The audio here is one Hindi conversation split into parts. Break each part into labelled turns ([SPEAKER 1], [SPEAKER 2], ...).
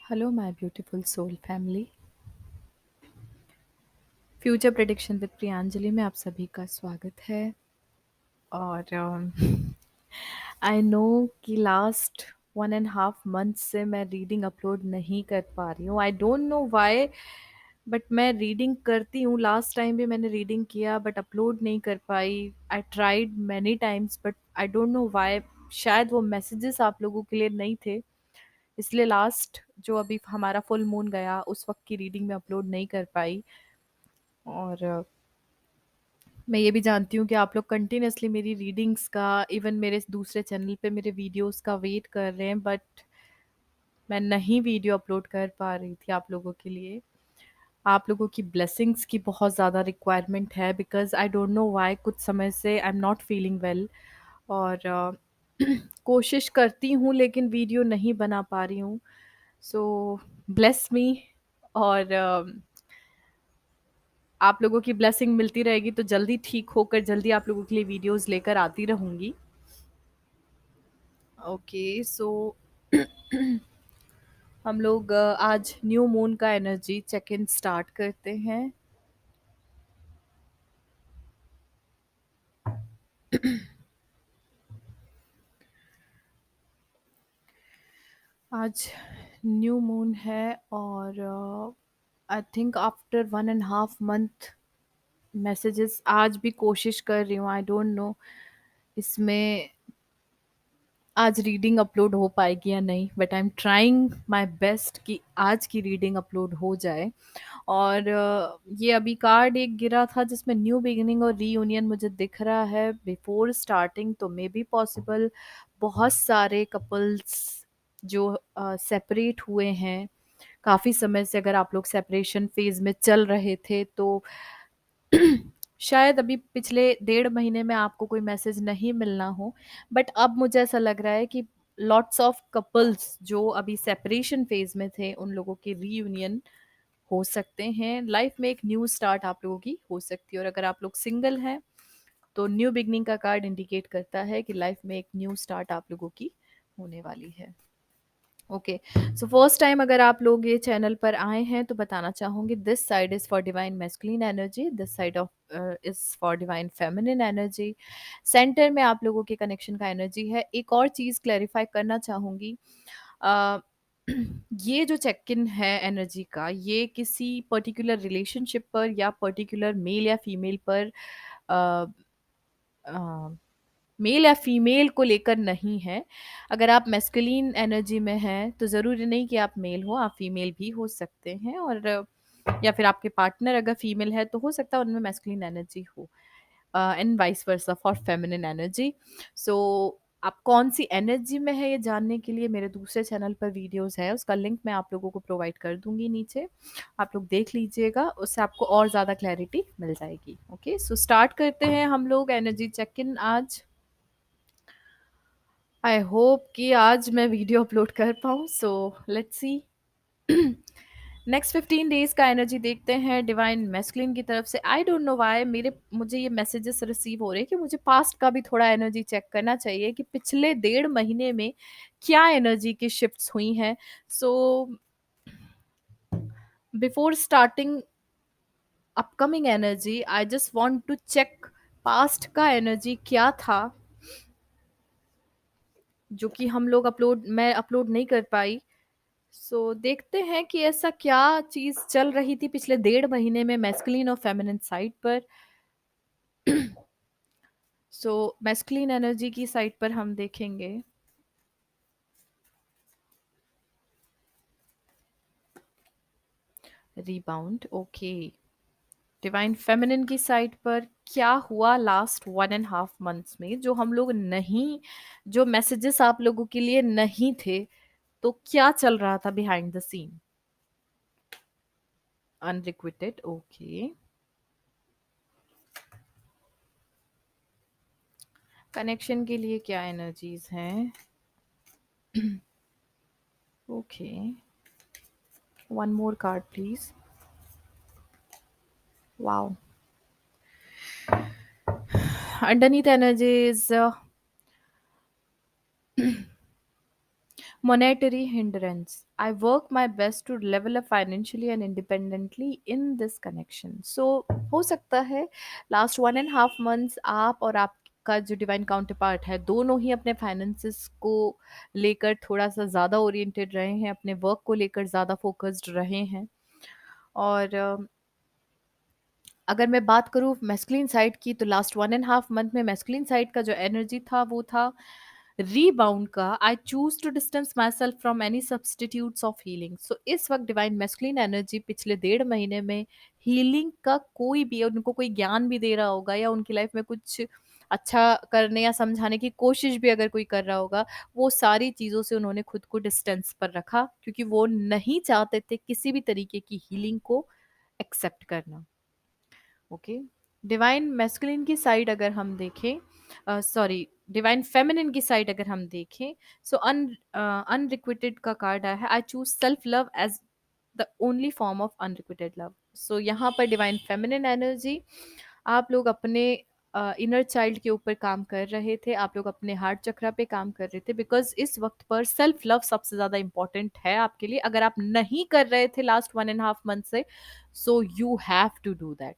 [SPEAKER 1] Hello my beautiful soul family. Future prediction with Priyanjali में आप सभी का स्वागत है। और आई नो कि लास्ट 1.5 मंथ से मैं रीडिंग अपलोड नहीं कर पा रही हूँ। I don't know why, but मैं रीडिंग करती हूँ। लास्ट टाइम भी मैंने रीडिंग किया बट अपलोड नहीं कर पाई। I tried many times but I don't know why. शायद वो मैसेजेस आप लोगों के लिए नहीं थे, इसलिए लास्ट जो अभी हमारा फुल मून गया उस वक्त की रीडिंग में अपलोड नहीं कर पाई। और मैं ये भी जानती हूँ कि आप लोग कंटिन्यूअसली मेरी रीडिंग्स का, इवन मेरे दूसरे चैनल पे मेरे वीडियोस का वेट कर रहे हैं, बट मैं नहीं वीडियो अपलोड कर पा रही थी आप लोगों के लिए। आप लोगों की ब्लेसिंग्स की बहुत ज़्यादा रिक्वायरमेंट है, because I don't know why कुछ समय से I am not feeling well. और कोशिश करती हूँ लेकिन वीडियो नहीं बना पा रही हूँ। सो ब्लेस मी। और आप लोगों की ब्लेसिंग मिलती रहेगी तो जल्दी ठीक होकर जल्दी आप लोगों के लिए वीडियोस लेकर आती रहूंगी। ओके सो हम लोग आज न्यू मून का एनर्जी चेक इन स्टार्ट करते हैं। आज न्यू मून है और I think after 1.5 month messages आज भी कोशिश कर रही हूँ। आई डोंट नो इसमें आज रीडिंग अपलोड हो पाएगी या नहीं, but I am trying my best कि आज की रीडिंग अपलोड हो जाए। और ये अभी कार्ड एक गिरा था जिसमें न्यू बिगिनिंग और रीयूनियन मुझे दिख रहा है बिफोर स्टार्टिंग, तो मे बी पॉसिबल। बहुत सारे कपल्स जो सेपरेट हुए हैं काफ़ी समय से, अगर आप लोग सेपरेशन फेज में चल रहे थे तो शायद अभी पिछले 1.5 महीने में आपको कोई मैसेज नहीं मिलना हो, बट अब मुझे ऐसा लग रहा है कि लॉट्स ऑफ कपल्स जो अभी सेपरेशन फेज में थे उन लोगों की रीयूनियन हो सकते हैं। लाइफ में एक न्यू स्टार्ट आप लोगों की हो सकती है। और अगर आप लोग सिंगल हैं तो न्यू बिगनिंग का कार्ड इंडिकेट करता है कि लाइफ में एक न्यू स्टार्ट आप लोगों की होने वाली है। ओके, सो फर्स्ट टाइम अगर आप लोग ये चैनल पर आए हैं तो बताना चाहूंगी, this side is for divine masculine energy, this side of is for divine feminine energy. Centre में आप लोगों के कनेक्शन का एनर्जी है। एक और चीज क्लैरिफाई करना चाहूंगी, अ, ये जो चेक इन है एनर्जी का, ये किसी पर्टिकुलर रिलेशनशिप पर या पर्टिकुलर मेल या फीमेल पर, मेल या फीमेल को लेकर नहीं है। अगर आप मैस्कुलिन एनर्जी में हैं तो ज़रूरी नहीं कि आप मेल हो, आप फीमेल भी हो सकते हैं। और या फिर आपके पार्टनर अगर फीमेल है तो हो सकता है उनमें मैस्कुलिन एनर्जी हो, and vice versa for feminine energy. So आप कौन सी एनर्जी में है ये जानने के लिए मेरे दूसरे चैनल पर वीडियोस है, उसका लिंक मैं आप लोगों को प्रोवाइड कर दूंगी नीचे। आप लोग देख लीजिएगा, उससे आपको और ज़्यादा क्लैरिटी मिल जाएगी। ओके, सो स्टार्ट करते हैं हम लोग एनर्जी चेक इन आज। आई होप कि आज मैं वीडियो अपलोड कर पाऊँ, सो लेट्स सी। नेक्स्ट 15 डेज का एनर्जी देखते हैं डिवाइन मैस्कुलिन की तरफ से। आई डोंट नो व्हाई मुझे ये मैसेजेस रिसीव हो रहे हैं कि मुझे पास्ट का भी थोड़ा एनर्जी चेक करना चाहिए कि पिछले 1.5 महीने में क्या एनर्जी की शिफ्ट्स हुई हैं। So before starting upcoming energy I just want to check past का एनर्जी क्या था जो कि हम लोग मैं अपलोड नहीं कर पाई। देखते हैं कि ऐसा क्या चीज चल रही थी पिछले 1.5 महीने में मैस्कुलिन और फेमिनिन साइड पर। मैस्कुलिन एनर्जी की साइड पर हम देखेंगे। Rebound, okay. डिवाइन फेमिनिन की साइड पर क्या हुआ लास्ट 1.5 मंथ्स में जो हम लोग नहीं, जो मैसेजेस आप लोगों के लिए नहीं थे, तो क्या चल रहा था behind the scene. Unrequited, okay. Connection के लिए क्या एनर्जीज हैं। Okay, one more card please. Wow. Underneath energies, Monetary hindrance. I work my best to level up financially and independently in this connection. So हो सकता है लास्ट 1.5 months आप और आपका जो डिवाइन काउंटर पार्ट है दोनों ही अपने फाइनेंसिस को लेकर थोड़ा सा ज़्यादा ओरिएंटेड रहे हैं, अपने वर्क को लेकर ज़्यादा फोकस्ड रहे हैं। और अगर मैं बात करूँ मैस्कुलिन साइड की, तो लास्ट 1.5 मंथ में मैस्कुलिन साइड का जो एनर्जी था वो था रीबाउंड का। I choose to distance myself from any substitutes of healing. So इस वक्त डिवाइन मैस्कुलिन एनर्जी पिछले 1.5 महीने में हीलिंग का कोई भी, उनको कोई ज्ञान भी दे रहा होगा या उनकी लाइफ में कुछ अच्छा करने या समझाने की कोशिश भी अगर कोई कर रहा होगा, वो सारी चीज़ों से उन्होंने खुद को डिस्टेंस पर रखा, क्योंकि वो नहीं चाहते थे किसी भी तरीके की हीलिंग को एक्सेप्ट करना। ओके। डिवाइन मैस्कुलिन की साइड अगर हम देखें, सॉरी, डिवाइन फेमिनिन की साइड अगर हम देखें, सो अनरिक्विटेड का कार्ड आया है, I choose self love as the only form of unrequited love. So यहाँ पर डिवाइन फेमिनिन एनर्जी, आप लोग अपने इनर चाइल्ड के ऊपर काम कर रहे थे, आप लोग अपने हार्ट चक्रा पे काम कर रहे थे, बिकॉज इस वक्त पर सेल्फ लव सबसे ज़्यादा इंपॉर्टेंट है आपके लिए। अगर आप नहीं कर रहे थे लास्ट 1.5 मंथ से, so you have to do that.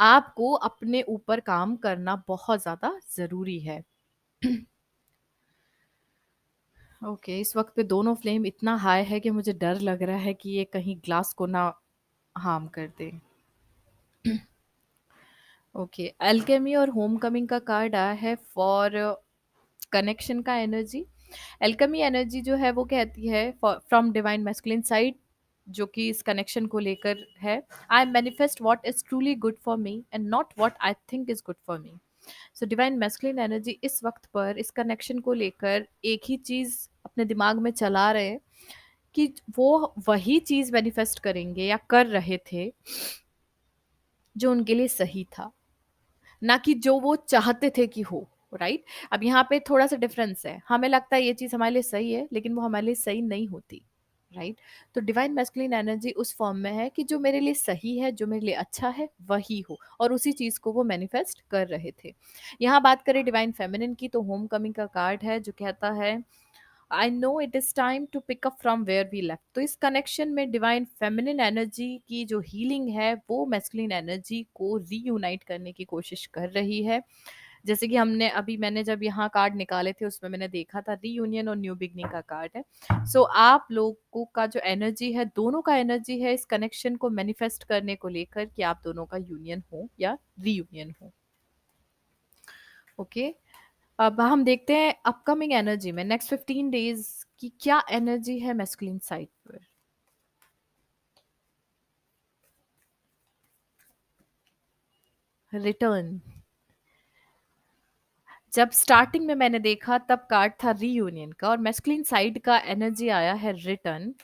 [SPEAKER 1] आपको अपने ऊपर काम करना बहुत ज़्यादा ज़रूरी है। ओके, इस वक्त पे दोनों फ्लेम इतना हाई है कि मुझे डर लग रहा है कि ये कहीं ग्लास को ना हार्म कर दे। ओके, एल्केमी और होम कमिंग का कार्ड आया है फॉर कनेक्शन का एनर्जी। एल्केमी एनर्जी जो है वो कहती है फ्रॉम डिवाइन मैस्कुलिन साइड, जो कि इस कनेक्शन को लेकर है, I manifest what is truly good for me and not what I think is good for me. So divine masculine energy इस वक्त पर इस कनेक्शन को लेकर एक ही चीज़ अपने दिमाग में चला रहे हैं कि वो वही चीज़ मैनिफेस्ट करेंगे या कर रहे थे जो उनके लिए सही था, ना कि जो वो चाहते थे कि हो। राइट। अब यहाँ पे थोड़ा सा डिफरेंस है, हमें लगता है ये चीज़ हमारे लिए सही है लेकिन वो हमारे लिए सही नहीं होती। राइट। तो डिवाइन मैस्कुलिन एनर्जी उस फॉर्म में है कि जो मेरे लिए सही है, जो मेरे लिए अच्छा है वही हो, और उसी चीज़ को वो मैनिफेस्ट कर रहे थे। यहाँ बात करें डिवाइन फेमिनिन की, तो होम कमिंग का कार्ड है जो कहता है I know it is time to pick up from where we left. तो इस कनेक्शन में डिवाइन फेमिनिन एनर्जी की जो हीलिंग है वो मैस्कुलिन एनर्जी को रीयूनाइट करने की कोशिश कर रही है। जैसे कि हमने अभी, मैंने जब यहाँ कार्ड निकाले थे उसमें मैंने देखा था रीयूनियन और न्यू बिगनिंग का कार्ड है। सो आप लोगों का जो एनर्जी है, दोनों का एनर्जी है इस कनेक्शन को मैनिफेस्ट करने को लेकर कि आप दोनों का यूनियन हो या रीयूनियन हो। ओके। अब हम देखते हैं अपकमिंग एनर्जी में नेक्स्ट 15 डेज की क्या एनर्जी है मैस्कुलिन साइड पर। रिटर्न। जब स्टार्टिंग में मैंने देखा तब कार्ड था रीयूनियन का, और मैस्कुलिन साइड का एनर्जी आया है रिटर्न,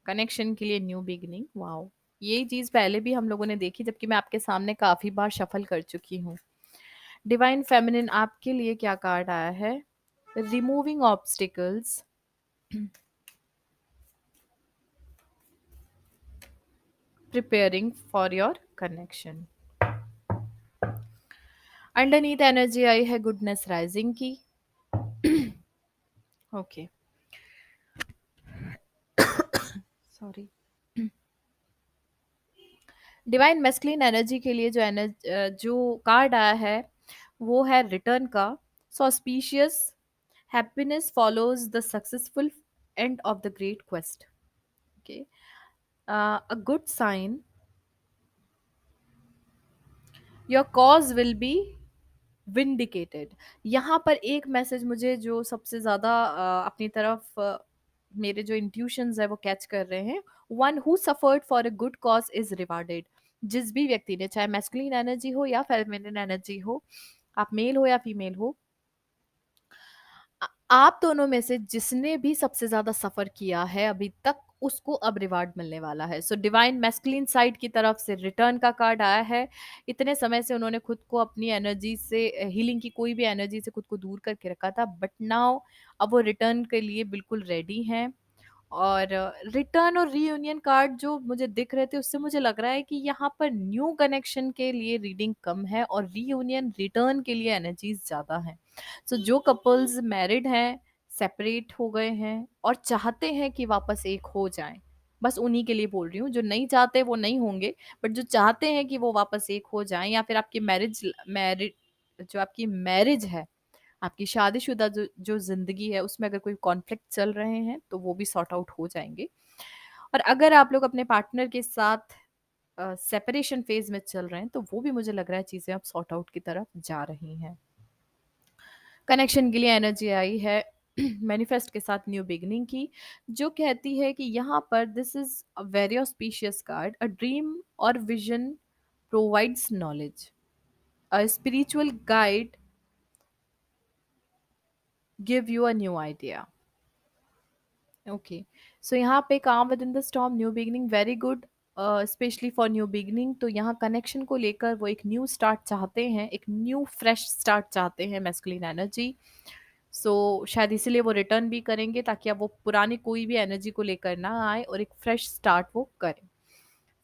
[SPEAKER 1] कनेक्शन के लिए न्यू बिगिनिंग। वाओ, ये चीज पहले भी हम लोगों ने देखी, जबकि मैं आपके सामने काफी बार शफल कर चुकी हूँ। डिवाइन फेमिनिन आपके लिए क्या कार्ड आया है, removing obstacles, preparing for your connection. Underneath energy आई है गुडनेस राइजिंग की। Okay, sorry. Divine masculine energy के लिए जो जो कार्ड आया है वो है रिटर्न का। Auspicious happiness follows the successful end of the great quest. Okay, a good sign, your cause will be vindicated. यहाँ पर एक मैसेज मुझे जो सबसे ज़्यादा अपनी तरफ मेरे जो इंट्यूशंस है वो कैच कर रहे हैं, one who suffered for a good cause is rewarded. जिस भी व्यक्ति ने, चाहे मैस्कुलिन एनर्जी हो या फेमिनिन एनर्जी हो, आप मेल हो या फीमेल हो, आप दोनों में से जिसने भी सबसे ज्यादा सफर किया है अभी तक, उसको अब रिवार्ड मिलने वाला है। सो डिवाइन मैस्कुलिन साइड की तरफ से रिटर्न का कार्ड आया है। इतने समय से उन्होंने खुद को अपनी एनर्जी से, हीलिंग की कोई भी एनर्जी से खुद को दूर करके रखा था, बट नाउ अब वो रिटर्न के लिए बिल्कुल रेडी हैं। और रिटर्न और रीयूनियन कार्ड जो मुझे दिख रहे थे उससे मुझे लग रहा है कि यहाँ पर न्यू कनेक्शन के लिए रीडिंग कम है और रीयूनियन रिटर्न के लिए एनर्जीज ज़्यादा हैं। सो जो कपल्स मैरिड हैं, सेपरेट हो गए हैं और चाहते हैं कि वापस एक हो जाएं, बस उन्हीं के लिए बोल रही हूँ। जो नहीं चाहते वो नहीं होंगे, बट जो चाहते हैं कि वो वापस एक हो जाएं, या फिर आपकी मैरिड जो आपकी मैरिज है, आपकी शादीशुदा जो जो ज़िंदगी है उसमें अगर कोई कॉन्फ्लिक्ट चल रहे हैं तो वो भी सॉर्ट आउट हो जाएँगे। और अगर आप लोग अपने पार्टनर के साथ सेपरेशन फेज़ में चल रहे हैं तो वो भी मुझे लग रहा है चीज़ें अब सॉर्ट आउट की तरफ जा रही हैं। कनेक्शन के लिए एनर्जी आई है मैनिफेस्ट के साथ न्यू बिगिनिंग की, जो कहती है कि यहाँ पर this is a very auspicious card, a dream और vision provides knowledge, a spiritual guide give you a new idea. Okay, so यहाँ पे calm within the storm new beginning very good, especially for new beginning. तो यहाँ कनेक्शन को लेकर वो एक न्यू स्टार्ट चाहते हैं, एक न्यू फ्रेश स्टार्ट चाहते हैं मैस्कुलिन एनर्जी। सो शायद इसीलिए वो रिटर्न भी करेंगे ताकि अब वो पुरानी कोई भी एनर्जी को लेकर ना आए और एक फ्रेश स्टार्ट वो करें।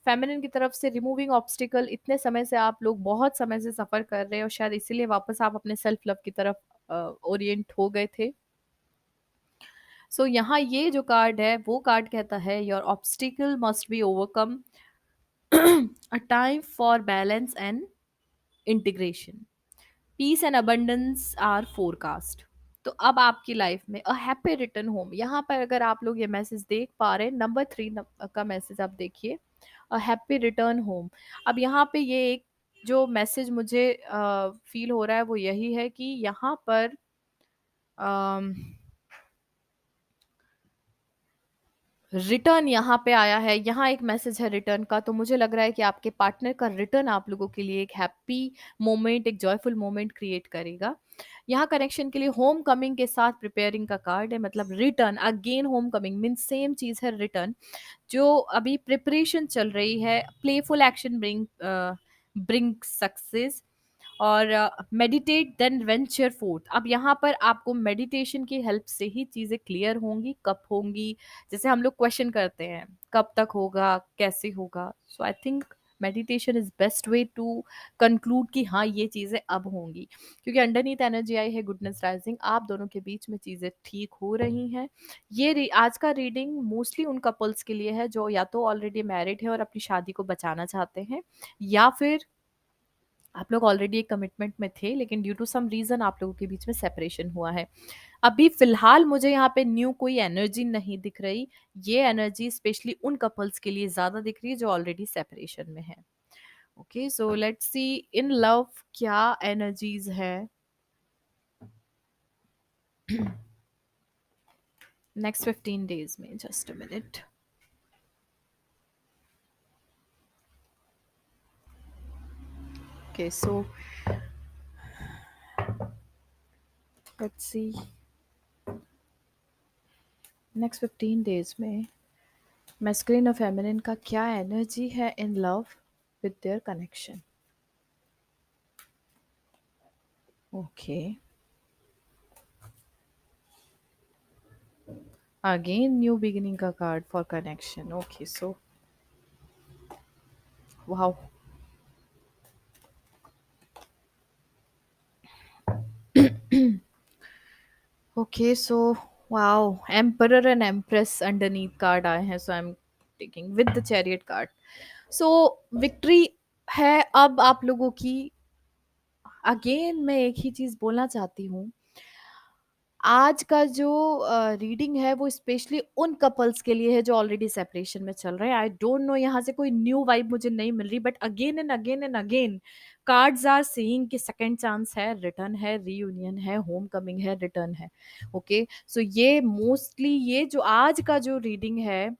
[SPEAKER 1] फेमिनिन की तरफ से रिमूविंग ऑब्स्टिकल, इतने समय से आप लोग बहुत समय से सफ़र कर रहे हैं और शायद इसीलिए वापस आप अपने सेल्फ लव की तरफ ओरिएंट हो गए थे। सो यहाँ ये जो कार्ड है वो कार्ड कहता है your obstacle must be overcome, a time for balance and integration, peace and abundance are forecast. तो अब आपकी लाइफ में अ हैप्पी रिटर्न होम, यहाँ पर अगर आप लोग ये मैसेज देख पा रहे हैं, नंबर 3 का मैसेज आप देखिए, अ हैप्पी रिटर्न होम। अब यहाँ पे ये एक जो मैसेज मुझे फील हो रहा है वो यही है कि यहाँ पर रिटर्न यहाँ पे आया है, यहाँ एक मैसेज है रिटर्न का, तो मुझे लग रहा है कि आपके पार्टनर का रिटर्न आप लोगों के लिए एक हैप्पी मोमेंट, एक जॉयफुल मोमेंट क्रिएट करेगा। यहाँ कनेक्शन के लिए होम कमिंग के साथ प्रिपेयरिंग का कार्ड है, मतलब return again homecoming means same चीज़ है रिटर्न। जो अभी प्रिपरेशन चल रही है, प्लेफुल एक्शन ब्रिंग सक्सेस, और मेडिटेट देन वेंचर फोर्थ। अब यहाँ पर आपको मेडिटेशन की हेल्प से ही चीज़ें क्लियर होंगी, कब होंगी, जैसे हम लोग क्वेश्चन करते हैं कब तक होगा, कैसे होगा। So I think meditation is best way to conclude कि हाँ ये चीज़ें अब होंगी, क्योंकि अंडरनीथ एनर्जी आई है गुडनेस राइजिंग, आप दोनों के बीच में चीज़ें ठीक हो रही हैं। आज का रीडिंग मोस्टली उन कपल्स के लिए है जो या तो ऑलरेडी मैरिड है और अपनी शादी को बचाना चाहते हैं, या फिर आप लोग ऑलरेडी एक कमिटमेंट में थे लेकिन ड्यू टू सम रीज़न आप लोगों के बीच में सेपरेशन हुआ है। अभी फ़िलहाल मुझे यहाँ पे न्यू कोई एनर्जी नहीं दिख रही। ये एनर्जी स्पेशली उन कपल्स के लिए ज़्यादा दिख रही है जो ऑलरेडी सेपरेशन में हैं। Okay, so let's C in love क्या एनर्जीज़ है नेक्स्ट 15 डेज़ में। Just a minute. Okay, so let's C next 15 days में मैस्कुलिन और फेमिनिन का क्या एनर्जी है in love with their connection. Okay, again new beginning का card for connection. Okay, so wow. Okay, so wow, emperor and empress underneath card आए हैं, so I'm taking with the chariot card. So victory है अब आप लोगों की। अगेन मैं एक ही चीज बोलना चाहती हूँ, आज का जो रीडिंग है वो स्पेशली उन कपल्स के लिए है जो ऑलरेडी सेपरेशन में चल रहे हैं। आई डोंट नो, यहाँ से कोई न्यू वाइब मुझे नहीं मिल रही, but again and again and again cards are saying कि सेकंड चांस है, रिटर्न है, रीयूनियन है, होम कमिंग है, रिटर्न है। ओके, सो ये मोस्टली ये जो आज का जो रीडिंग है,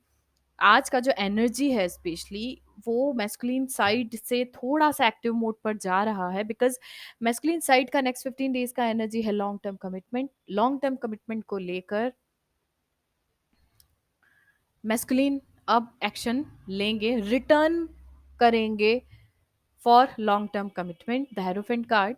[SPEAKER 1] आज का जो एनर्जी है स्पेशली वो मैस्कुलिन साइड से थोड़ा सा एक्टिव मोड पर जा रहा है, बिकॉज मैस्कुलिन साइड का नेक्स्ट 15 डेज का एनर्जी है long term commitment. Long term commitment को लेकर मैस्कुलिन अब एक्शन लेंगे, रिटर्न करेंगे for long term commitment. The hierophant card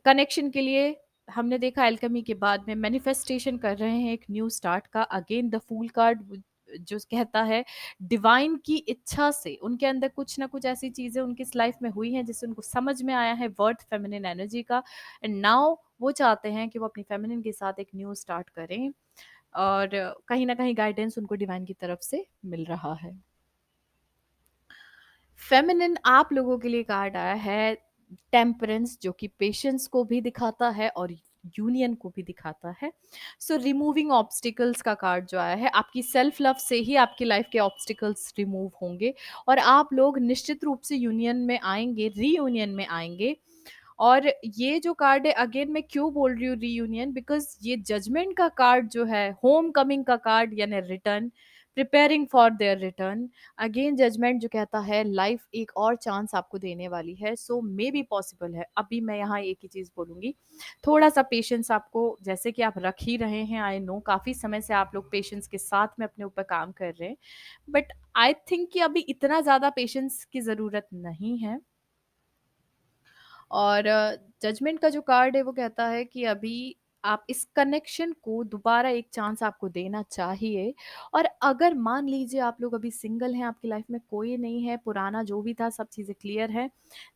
[SPEAKER 1] connection के लिए हमने देखा, एल्केमी के बाद में मैनिफेस्टेशन कर रहे हैं एक न्यू स्टार्ट का। अगेन द फूल कार्ड जो कहता है डिवाइन की इच्छा से उनके अंदर कुछ ना कुछ ऐसी चीज़ें उनकी इस लाइफ में हुई हैं जिससे उनको समझ में आया है वर्थ फेमिनिन एनर्जी का, एंड नाउ वो चाहते हैं कि वो अपनी फेमिनिन के साथ एक न्यू स्टार्ट करें, और कहीं ना कहीं गाइडेंस उनको डिवाइन की तरफ से मिल रहा है। फेमिनिन आप लोगों के लिए कार्ड आया है टेम्परेंस, जो कि पेशेंस को भी दिखाता है और यूनियन को भी दिखाता है। सो रिमूविंग ऑब्स्टिकल्स का कार्ड जो आया है, आपकी सेल्फ लव से ही आपकी लाइफ के ऑब्स्टिकल्स रिमूव होंगे और आप लोग निश्चित रूप से यूनियन में आएंगे, रीयूनियन में आएंगे। और ये जो कार्ड है, अगेन मैं क्यों बोल रही हूँ रीयूनियन, बिकॉज ये जजमेंट का कार्ड जो है, होम कमिंग का कार्ड यानी return, preparing for their return. Again judgement जो कहता है लाइफ एक और चांस आपको देने वाली है, सो मे बी पॉसिबल है। अभी मैं यहाँ एक ही चीज़ बोलूँगी, थोड़ा सा पेशेंस आपको, जैसे कि आप रख ही रहे हैं, आई नो काफ़ी समय से आप लोग पेशेंस के साथ में अपने ऊपर काम कर रहे हैं, बट आई थिंक कि अभी इतना ज़्यादा पेशेंस की ज़रूरत नहीं है। और जजमेंट का जो कार्ड है वो कहता है कि अभी आप इस कनेक्शन को दोबारा एक चांस आपको देना चाहिए। और अगर मान लीजिए आप लोग अभी सिंगल हैं, आपकी लाइफ में कोई नहीं है, पुराना जो भी था सब चीज़ें क्लियर है,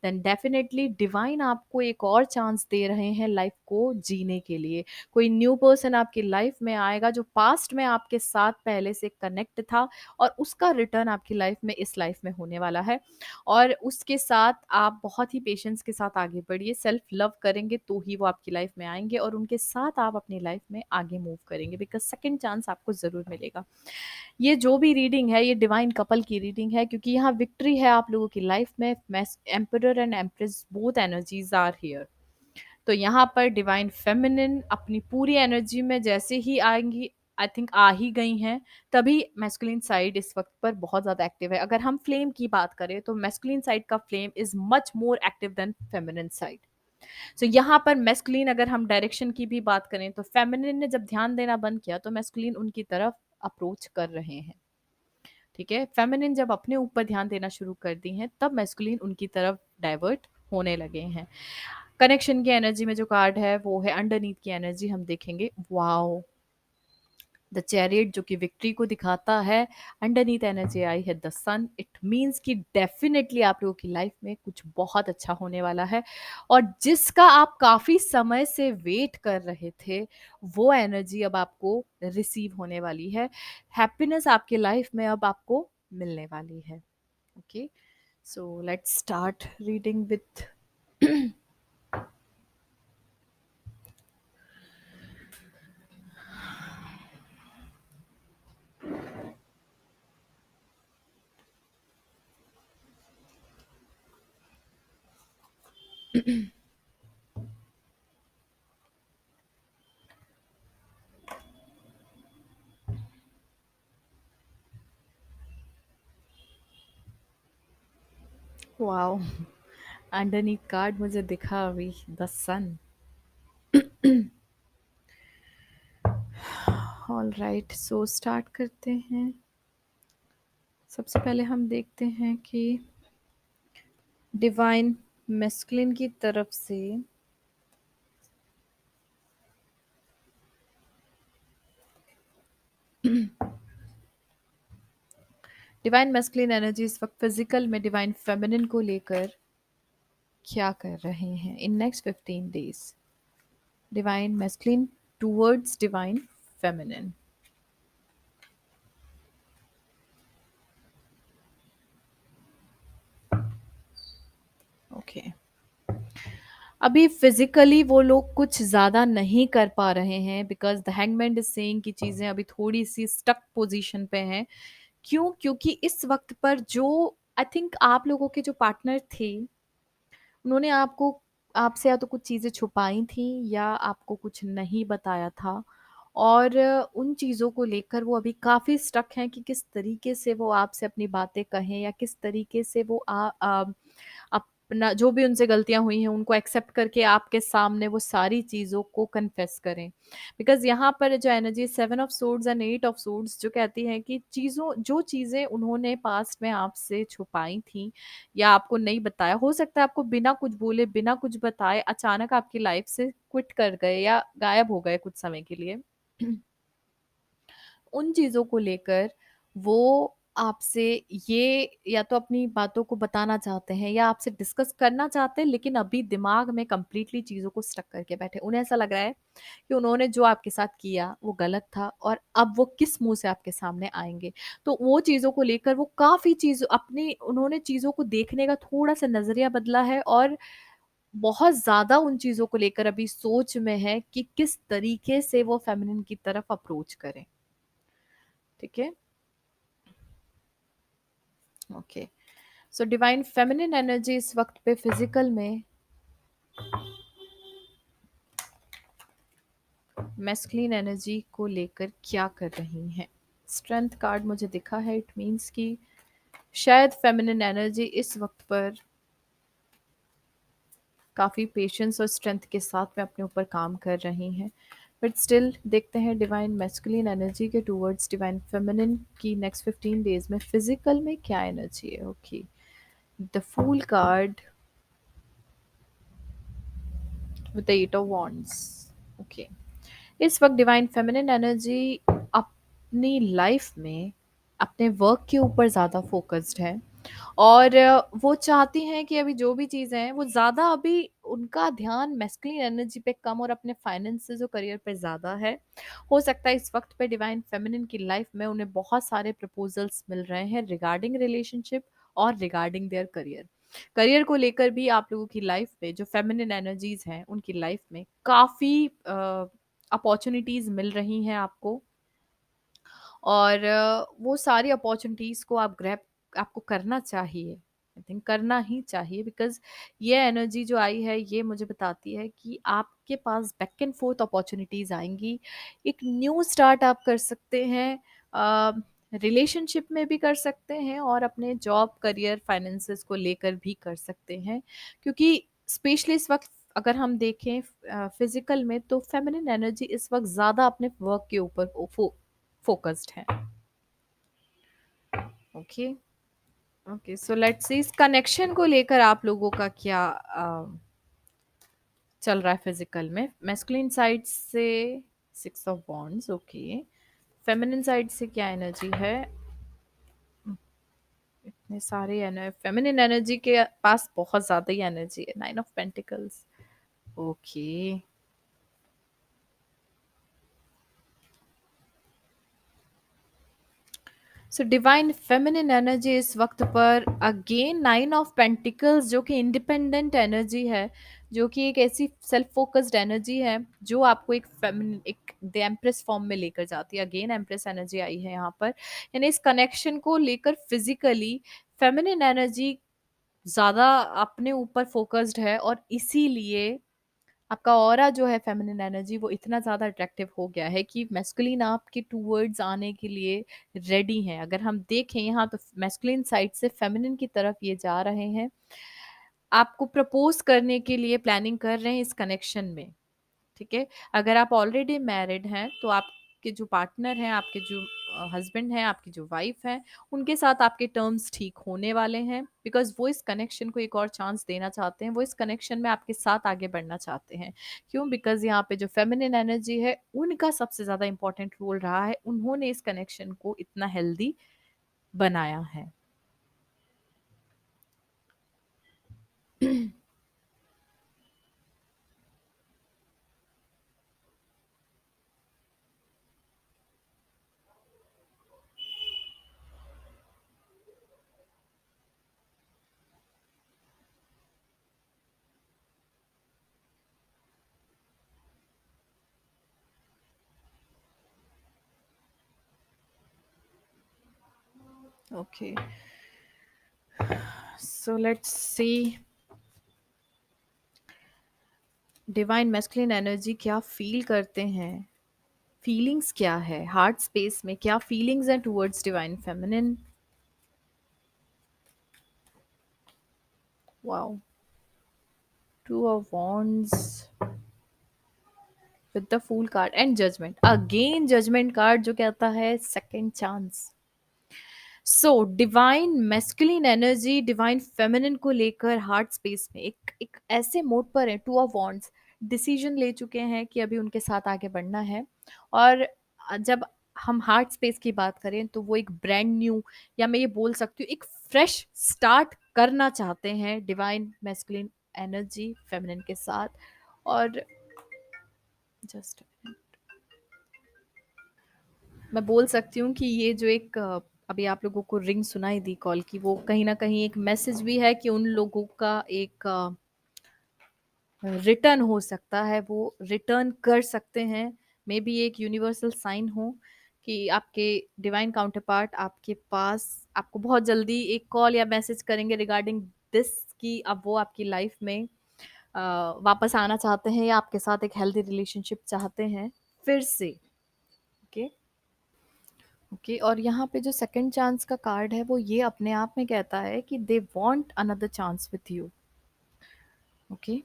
[SPEAKER 1] देन डेफिनेटली डिवाइन आपको एक और चांस दे रहे हैं लाइफ को जीने के लिए। कोई न्यू पर्सन आपकी लाइफ में आएगा जो पास्ट में आपके साथ पहले से कनेक्ट था, और उसका रिटर्न आपकी लाइफ में इस लाइफ में होने वाला है। और उसके साथ आप बहुत ही पेशेंस के साथ आगे बढ़िए, सेल्फ लव करेंगे तो ही वो आपकी लाइफ में आएंगे और उनके साथ आप अपनी लाइफ में आगे मूव करेंगे, बिकॉज सेकंड चांस आपको ज़रूर मिलेगा। ये जो भी रीडिंग है ये डिवाइन कपल की रीडिंग है, क्योंकि यहाँ विक्ट्री है आप लोगों की लाइफ में। Emperor and empress both energies are here. तो यहाँ पर डिवाइन फेमिनिन अपनी पूरी एनर्जी में जैसे ही आएंगी, आई थिंक आ ही गई हैं, तभी मैस्कुलिन साइड इस वक्त पर बहुत ज़्यादा एक्टिव है। अगर हम फ्लेम की बात करें तो मैस्कुलिन साइड का flame is much more active than feminine side. So यहाँ पर मैस्कुलिन, अगर हम डायरेक्शन की भी बात करें तो फेमिनिन ने जब ध्यान देना बंद किया तो मैस्कुलिन उनकी तरफ अप्रोच कर रहे हैं। ठीक है, फेमिनिन जब अपने ऊपर ध्यान देना शुरू कर दी हैं तब मैस्कुलिन उनकी तरफ डाइवर्ट होने लगे हैं। कनेक्शन की एनर्जी में जो कार्ड है वो है अंडरनीथ की एनर्जी, हम देखेंगे वाओ द चैरियट, जो कि विक्ट्री को दिखाता है। अंडरनीथ एनर्जी आई है द सन, इट मीन्स कि डेफिनेटली आप लोगों की लाइफ में कुछ बहुत अच्छा होने वाला है, और जिसका आप काफ़ी समय से वेट कर रहे थे वो एनर्जी अब आपको रिसीव होने वाली है। हैप्पीनेस आपके लाइफ में अब आपको मिलने वाली है। Okay, so let's start reading with wow, underneath card मुझे दिखा अभी the sun. All right, so start करते हैं। सबसे पहले हम देखते हैं कि डिवाइन मैस्कुलिन की तरफ से डिवाइन मैस्कुलिन एनर्जी इस वक्त फिजिकल में डिवाइन फेमिनिन को लेकर क्या कर रहे हैं in next 15 days. Divine masculine towards divine feminine. Okay, अभी फिजिकली वो लोग कुछ ज़्यादा नहीं कर पा रहे हैं, because the hangman is saying कि चीज़ें अभी थोड़ी सी स्टक पोजीशन पे हैं। क्यों? क्योंकि इस वक्त पर जो आई थिंक आप लोगों के जो पार्टनर थे, उन्होंने आपको, आपसे या तो कुछ चीज़ें छुपाई थी या आपको कुछ नहीं बताया था, और उन चीज़ों को लेकर वो अभी काफ़ी स्टक हैं कि किस तरीके से वो आपसे अपनी बातें कहें, या किस तरीके से वो अपना जो भी उनसे गलतियां हुई हैं उनको एक्सेप्ट करके आपके सामने वो सारी चीज़ों को कन्फेस करें। बिकॉज यहाँ पर जो energy 7 of swords and 8 of swords जो कहती है कि चीज़ों जो चीज़ें उन्होंने पास्ट में आपसे छुपाई थी या आपको नहीं बताया, हो सकता है आपको बिना कुछ बोले बिना कुछ बताए अचानक आपकी लाइफ से क्विट कर गए या गायब हो गए कुछ समय के लिए। उन चीज़ों को लेकर वो आपसे ये या तो अपनी बातों को बताना चाहते हैं या आपसे डिस्कस करना चाहते हैं, लेकिन अभी दिमाग में कंप्लीटली चीज़ों को स्टक करके बैठे। उन्हें ऐसा लग रहा है कि उन्होंने जो आपके साथ किया वो गलत था और अब वो किस मुँह से आपके सामने आएँगे। तो वो चीज़ों को लेकर वो काफ़ी चीज़ अपनी उन्होंने चीज़ों को देखने का थोड़ा-सा नज़रिया बदला है और बहुत ज़्यादा उन चीज़ों को लेकर अभी सोच में है कि किस तरीके से वो फ़ेमिनिन की तरफ अप्रोच करें। ठीक है? ओके। सो डिवाइन फ़ेमिनिन एनर्जी इस वक़्त पे फ़िज़िकल में मैस्कुलिन एनर्जी को लेकर क्या कर रही हैं? स्ट्रेंथ कार्ड मुझे दिखा है, इट मीन्स कि शायद फ़ेमिनिन एनर्जी इस वक़्त पर काफ़ी पेशेंस और स्ट्रेंथ के साथ में अपने ऊपर काम कर रही हैं। बट स्टिल देखते हैं डिवाइन मैस्कुलिन एनर्जी के टुवर्ड्स डिवाइन फेमिनिन की नेक्स्ट 15 डेज़ में फिज़िकल में क्या एनर्जी है? Okay. The fool card with the 8 of wands. Okay. इस वक़्त डिवाइन फेमिनिन एनर्जी अपनी लाइफ़ में अपने वर्क के ऊपर ज़्यादा फ़ोकस्ड है। और वो चाहती हैं कि अभी जो भी चीज़ें हैं वो ज़्यादा अभी उनका ध्यान मैस्कुलिन एनर्जी पे कम और अपने फाइनेंसेस और करियर पे ज़्यादा है। हो सकता है इस वक्त पे डिवाइन फेमिनिन की लाइफ में उन्हें बहुत सारे प्रपोजल्स मिल रहे हैं रिगार्डिंग रिलेशनशिप और रिगार्डिंग देयर करियर। करियर को लेकर भी आप लोगों की लाइफ में जो फेमिनिन एनर्जीज हैं उनकी लाइफ में काफ़ी अपॉर्चुनिटीज़ मिल रही हैं आपको। और वो सारी अपॉर्चुनिटीज़ को आप ग्रैब आपको करना चाहिए। आई थिंक करना ही चाहिए बिकॉज़ ये एनर्जी जो आई है ये मुझे बताती है कि आपके पास बैक एंड फोर्थ अपॉर्चुनिटीज़ आएँगी। एक न्यू स्टार्ट आप कर सकते हैं, रिलेशनशिप में भी कर सकते हैं और अपने जॉब, करियर, फाइनेंसेस को लेकर भी कर सकते हैं। क्योंकि स्पेशली इस वक़्त अगर हम देखें फिज़िकल में तो फेमिनिन एनर्जी इस वक़्त ज़्यादा अपने वर्क के ऊपर फोकस्ड है। ओके। ओके, सो लेट्स सी इस कनेक्शन को लेकर आप लोगों का क्या चल रहा है फिजिकल में। मैस्कुलिन साइड से 6 of wands। Okay. Feminine side से क्या एनर्जी है? इतने सारे फेमिनिन एनर्जी के पास बहुत ज्यादा ही एनर्जी है। 9 of pentacles. Okay. So divine feminine energy इस वक्त पर अगेन 9 ऑफ पेंटिकल्स जो कि इंडिपेंडेंट एनर्जी है, जो कि एक ऐसी सेल्फ फोकस्ड एनर्जी है जो आपको एक फेमिनिन एक द एम्प्रेस फॉर्म में लेकर जाती है। अगेन एम्प्रेस एनर्जी आई है यहाँ पर। यानी इस कनेक्शन को लेकर फिजिकली फेमिनिन एनर्जी ज़्यादा अपने ऊपर फोकस्ड है और इसीलिए आपका ऑरा जो है फेमिनिन एनर्जी वो इतना ज़्यादा अट्रैक्टिव हो गया है कि मैस्कुलिन आपके टूवर्ड्स आने के लिए रेडी हैं। अगर हम देखें यहाँ तो मैस्कुलिन साइड से फेमिनिन की तरफ ये जा रहे हैं, आपको प्रपोज करने के लिए प्लानिंग कर रहे हैं इस कनेक्शन में। ठीक है? अगर आप ऑलरेडी मैरिड हैं तो आपके जो पार्टनर हैं, आपके जो हस्बैंड हैं, आपकी जो वाइफ है, उनके साथ आपके टर्म्स ठीक होने वाले हैं बिकॉज़ वो इस कनेक्शन को एक और चांस देना चाहते हैं। वो इस कनेक्शन में आपके साथ आगे बढ़ना चाहते हैं। क्यों? बिकॉज़ यहाँ पे जो फेमिनिन एनर्जी है, उनका सबसे ज़्यादा इम्पोर्टेंट रोल रहा है। उन्होंने इस कनेक्शन को इतना हेल्दी बनाया है। Okay, so let's C divine masculine energy क्या फ़ील करते हैं? फीलिंग्स क्या है हार्ट स्पेस में? क्या फीलिंग्स हैं towards divine feminine? Wow, two of wands with the fool card and judgement. Again judgement card जो कहता है second chance. So divine masculine energy divine feminine को लेकर हार्ट स्पेस में एक एक ऐसे मोड पर है। टू ऑफ wands डिसीजन ले चुके हैं कि अभी उनके साथ आगे बढ़ना है। और जब हम हार्ट स्पेस की बात करें तो वो एक ब्रांड न्यू, या मैं ये बोल सकती हूँ एक फ्रेश स्टार्ट करना चाहते हैं डिवाइन मैस्कुलिन एनर्जी फेमिनिन के साथ। और जस्ट मैं बोल सकती हूँ कि ये जो एक अभी आप लोगों को रिंग सुनाई दी कॉल की, वो कहीं ना कहीं एक मैसेज भी है कि उन लोगों का एक रिटर्न हो सकता है, वो रिटर्न कर सकते हैं। मे बी एक यूनिवर्सल साइन हो कि आपके डिवाइन काउंटर पार्ट आपके पास आपको बहुत जल्दी एक कॉल या मैसेज करेंगे रिगार्डिंग दिस, कि अब वो आपकी लाइफ में वापस आना चाहते हैं या आपके साथ एक हेल्दी रिलेशनशिप चाहते हैं फिर से। ओके। ओके, और यहाँ पे जो सेकंड चांस का कार्ड है वो ये अपने आप में कहता है कि they want another chance with you. Okay,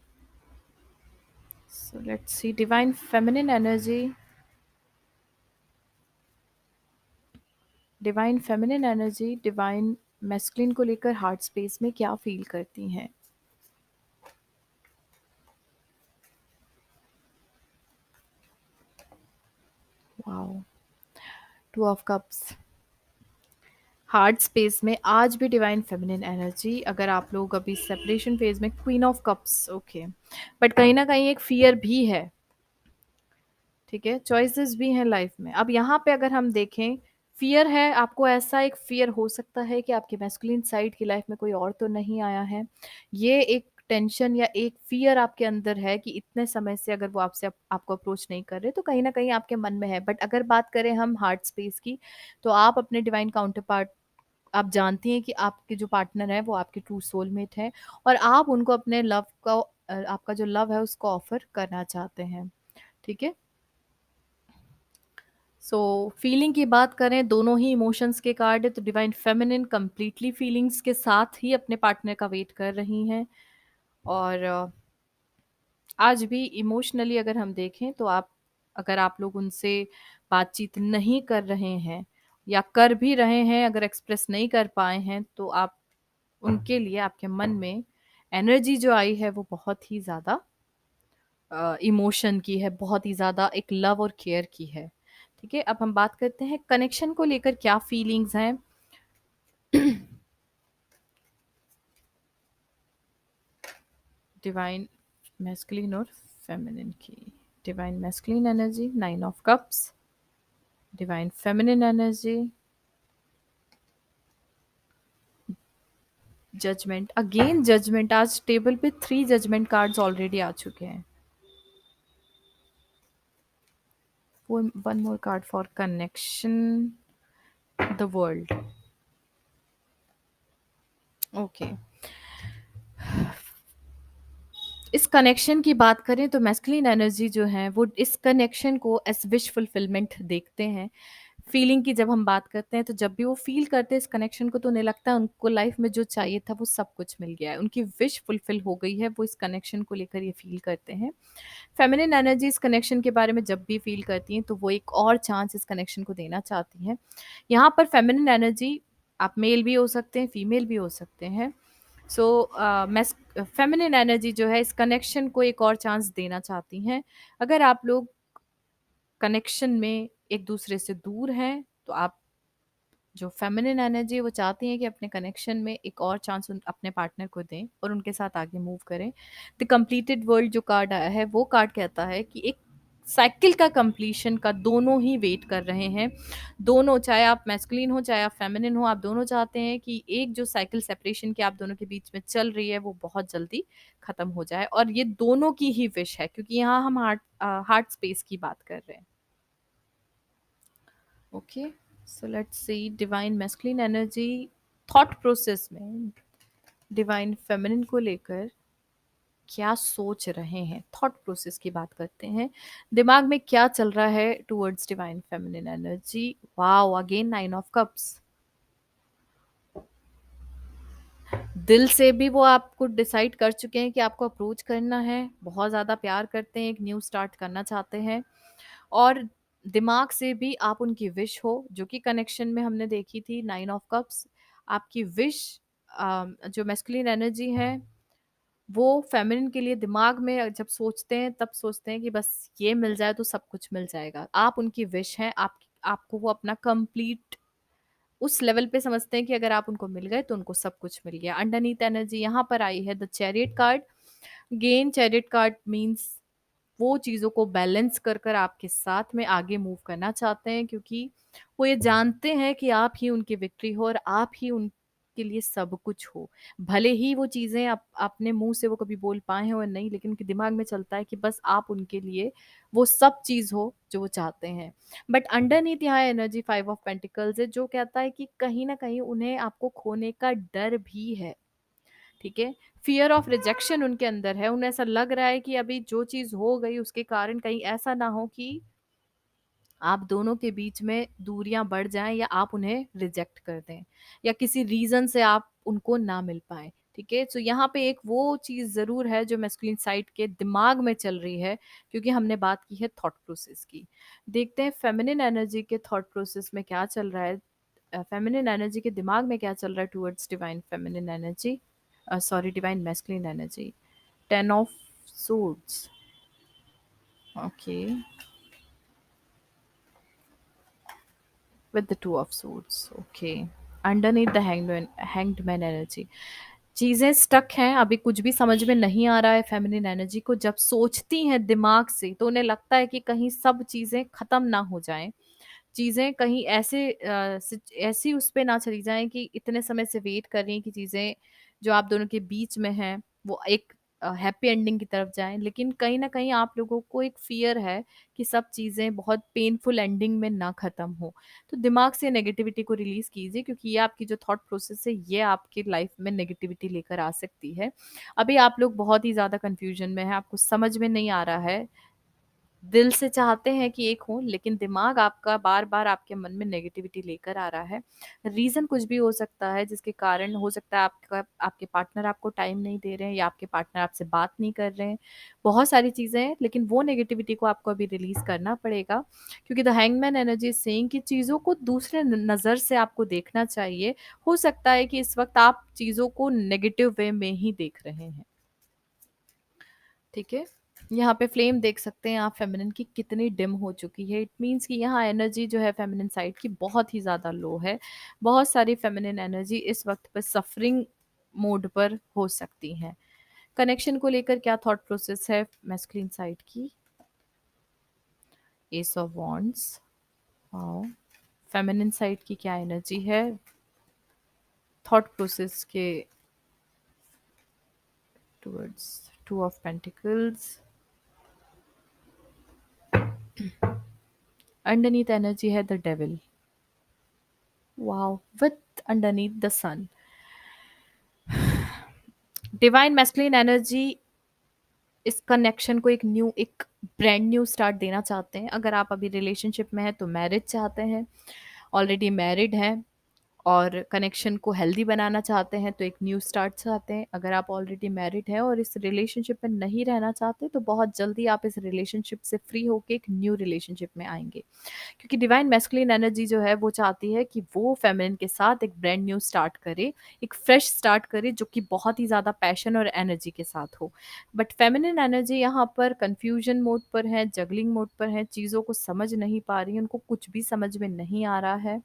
[SPEAKER 1] so let's C divine feminine energy. Divine feminine energy divine masculine को लेकर हार्ट स्पेस में क्या फील करती हैं? Wow, two of cups. Heart space में आज भी डिवाइन फेमिनिन एनर्जी, अगर आप लोग अभी सेपरेशन फेज में, queen of cups. Okay, but कहीं ना कहीं एक फियर भी है। ठीक है, चॉइसेस भी हैं लाइफ में। अब यहाँ पे अगर हम देखें, फियर है आपको, ऐसा एक फियर हो सकता है कि आपके मैस्कुलिन साइड की लाइफ में कोई और तो नहीं आया है। ये एक टेंशन या एक फियर आपके अंदर है कि इतने समय से अगर वो आपसे आपको अप्रोच नहीं कर रहे तो कहीं ना कहीं आपके मन में है। बट अगर बात करें हम हार्ट स्पेस की, तो आप अपने डिवाइन काउंटर पार्ट, आप जानती हैं कि आपके जो पार्टनर है वो आपके ट्रू सोलमेट है, और आप उनको अपने लव का आपका जो लव है उसको ऑफर करना चाहते हैं। ठीक है, सो फीलिंग की बात करें, दोनों ही इमोशंस के कार्ड है, तो डिवाइन फेमिनिन कंप्लीटली फीलिंग्स के साथ ही अपने पार्टनर का वेट कर रही हैं। और आज भी इमोशनली अगर हम देखें तो आप, अगर आप लोग उनसे बातचीत नहीं कर रहे हैं या कर भी रहे हैं, अगर एक्सप्रेस नहीं कर पाए हैं, तो आप उनके लिए आपके मन में एनर्जी जो आई है वो बहुत ही ज़्यादा इमोशन की है, बहुत ही ज़्यादा एक लव और केयर की है। ठीक है, अब हम बात करते हैं कनेक्शन को लेकर क्या फीलिंग्स हैं। डिवाइन मैस्कुलिन और फेमिनिन की, divine masculine energy nine of cups, divine feminine energy judgement, again judgement. आज टेबल पे 3 जजमेंट कार्ड्स ऑलरेडी आ चुके हैं। One more card for connection, the world. Okay, इस कनेक्शन की बात करें तो मैस्कुलिन एनर्जी जो है वो इस कनेक्शन को एज विश फुलफिलमेंट देखते हैं। फीलिंग की जब हम बात करते हैं तो जब भी वो फील करते हैं इस कनेक्शन को, तो उन्हें लगता है उनको लाइफ में जो चाहिए था वो सब कुछ मिल गया है, उनकी विश फुलफिल हो गई है, वो इस कनेक्शन को लेकर ये फील करते हैं। फेमिनिन एनर्जी इस कनेक्शन के बारे में जब भी फील करती हैं तो वो एक और चांस इस कनेक्शन को देना चाहती हैं। यहाँ पर फेमिनिन एनर्जी, आप मेल भी हो सकते हैं, फीमेल भी हो सकते हैं। सो फेमिनिन एनर्जी जो है इस कनेक्शन को एक और चांस देना चाहती हैं। अगर आप लोग कनेक्शन में एक दूसरे से दूर हैं, तो आप, जो फेमिनिन एनर्जी, वो चाहती हैं कि अपने कनेक्शन में एक और चांस अपने पार्टनर को दें और उनके साथ आगे मूव करें। द कंप्लीटेड वर्ल्ड जो कार्ड आया है वो कार्ड कहता है कि एक साइकिल का कंप्लीशन का दोनों ही वेट कर रहे हैं। दोनों, चाहे आप मैस्कुलिन हो चाहे आप फेमिनिन हो, आप दोनों चाहते हैं कि एक जो साइकिल सेपरेशन की आप दोनों के बीच में चल रही है वो बहुत जल्दी खत्म हो जाए, और ये दोनों की ही विश है, क्योंकि यहाँ हम हार्ट स्पेस की बात कर रहे हैं। Okay, so let's C divine masculine energy thought process में डिवाइन फेमिनिन को लेकर क्या सोच रहे हैं। थॉट प्रोसेस की बात करते हैं, दिमाग में क्या चल रहा है towards divine feminine energy. Wow, again nine of cups. दिल से भी वो आपको डिसाइड कर चुके हैं कि आपको अप्रोच करना है, बहुत ज़्यादा प्यार करते हैं, एक न्यू स्टार्ट करना चाहते हैं। और दिमाग से भी आप उनकी विश हो, जो कि कनेक्शन में हमने देखी थी नाइन ऑफ कप्स। आपकी विश, जो मैस्कुलिन एनर्जी है वो फेमिनिन के लिए दिमाग में जब सोचते हैं तब सोचते हैं कि बस ये मिल जाए तो सब कुछ मिल जाएगा। आप उनकी विश हैं, आप आपको वो अपना कंप्लीट उस लेवल पे समझते हैं कि अगर आप उनको मिल गए तो उनको सब कुछ मिल गया। अंडरनीथ एनर्जी यहाँ पर आई है the chariot card. Gain chariot card means वो चीज़ों को बैलेंस कर कर आपके साथ में आगे मूव करना चाहते हैं, क्योंकि वो ये जानते हैं कि आप ही उनकी विक्ट्री हो और आप ही उनके लिए सब कुछ हो। भले ही वो चीज़ें आप अपने मुंह से वो कभी बोल पाए हो या नहीं, लेकिन उनके दिमाग में चलता है कि बस आप उनके लिए वो सब चीज़ हो जो वो चाहते हैं। बट अंडरनीथ यहाँ एनर्जी 5 ऑफ पेंटिकल्स है, जो कहता है कि कहीं ना कहीं उन्हें आपको खोने का डर भी है। ठीक है, फियर ऑफ रिजेक्शन उनके अंदर है। उन्हें ऐसा लग रहा है कि अभी जो चीज हो गई उसके कारण कहीं ऐसा ना हो कि आप दोनों के बीच में दूरियां बढ़ जाएं या आप उन्हें रिजेक्ट कर दें या किसी रीजन से आप उनको ना मिल पाए। ठीक है, तो यहाँ पे एक वो चीज जरूर है जो मैस्कुलिन साइड के दिमाग में चल रही है, क्योंकि हमने बात की है थॉट प्रोसेस की। देखते हैं फेमिनिन एनर्जी के थॉट प्रोसेस में क्या चल रहा है, फेमिनिन एनर्जी के दिमाग में क्या चल रहा है towards divine feminine energy, sorry divine masculine energy. 10 of suits. Okay, with the 2 of swords. Okay, underneath the hanged man energy, चीजें स्टक हैं, अभी कुछ भी समझ में नहीं आ रहा है। फेमिनिन एनर्जी को जब सोचती हैं दिमाग से तो उन्हें लगता है कि कहीं सब चीजें खत्म ना हो जाएं, चीजें कहीं ऐसे ऐसी उस पे ना चली जाएं कि इतने समय से वेट कर रही हैं कि चीजें जो आप दोनों के बीच में हैं वो एक हैप्पी एंडिंग की तरफ जाएं, लेकिन कहीं ना कहीं आप लोगों को एक फियर है कि सब चीजें बहुत पेनफुल एंडिंग में ना खत्म हो। तो दिमाग से नेगेटिविटी को रिलीज कीजिए, क्योंकि ये आपकी जो थॉट प्रोसेस है ये आपकी लाइफ में नेगेटिविटी लेकर आ सकती है। अभी आप लोग बहुत ही ज्यादा कंफ्यूजन में है, आपको समझ में नहीं आ रहा है। दिल से चाहते हैं कि एक हो, लेकिन दिमाग आपका बार बार आपके मन में नेगेटिविटी लेकर आ रहा है। रीजन कुछ भी हो सकता है, जिसके कारण हो सकता है आपका आपके पार्टनर आपको टाइम नहीं दे रहे हैं या आपके पार्टनर आपसे बात नहीं कर रहे हैं। बहुत सारी चीजें हैं, लेकिन वो नेगेटिविटी को आपको अभी रिलीज करना पड़ेगा, क्योंकि द हैंगमैन एनर्जी सेइंग कि चीजों को दूसरे नजर से आपको देखना चाहिए। हो सकता है कि इस वक्त आप चीजों को नेगेटिव वे में ही देख रहे हैं। ठीक है, यहाँ पे फ्लेम देख सकते हैं आप फेमिनिन की कितनी डिम हो चुकी है। इट मीन्स कि यहाँ एनर्जी जो है फेमिनिन साइड की बहुत ही ज़्यादा लो है। बहुत सारी फेमिनिन एनर्जी इस वक्त पर सफरिंग मोड पर हो सकती हैं। कनेक्शन को लेकर क्या थॉट प्रोसेस है मैस्कुलिन साइड की? Ace of wands. और फेमिनिन साइड की क्या एनर्जी है थॉट प्रोसेस के towards? 2 of pentacles. Underneath energy है the devil. Wow, with underneath the sun. Divine masculine energy इस कनेक्शन को एक ब्रांड न्यू स्टार्ट देना चाहते हैं। अगर आप अभी रिलेशनशिप में हैं तो मैरिज चाहते हैं, ऑलरेडी मैरिड हैं और कनेक्शन को हेल्दी बनाना चाहते हैं तो एक न्यू स्टार्ट चाहते हैं। अगर आप ऑलरेडी मैरिड हैं और इस रिलेशनशिप में नहीं रहना चाहते तो बहुत जल्दी आप इस रिलेशनशिप से फ्री होकर एक न्यू रिलेशनशिप में आएंगे, क्योंकि डिवाइन मैस्कुलिन एनर्जी जो है वो चाहती है कि वो फेमिनिन के साथ एक ब्रांड न्यू स्टार्ट करे, एक फ्रेश स्टार्ट करे जो कि बहुत ही ज़्यादा पैशन और एनर्जी के साथ हो। बट फेमिनिन एनर्जी यहाँ पर कंफ्यूजन मोड पर है, जगलिंग मोड पर है, चीज़ों को समझ नहीं पा रही है, उनको कुछ भी समझ में नहीं आ रहा है।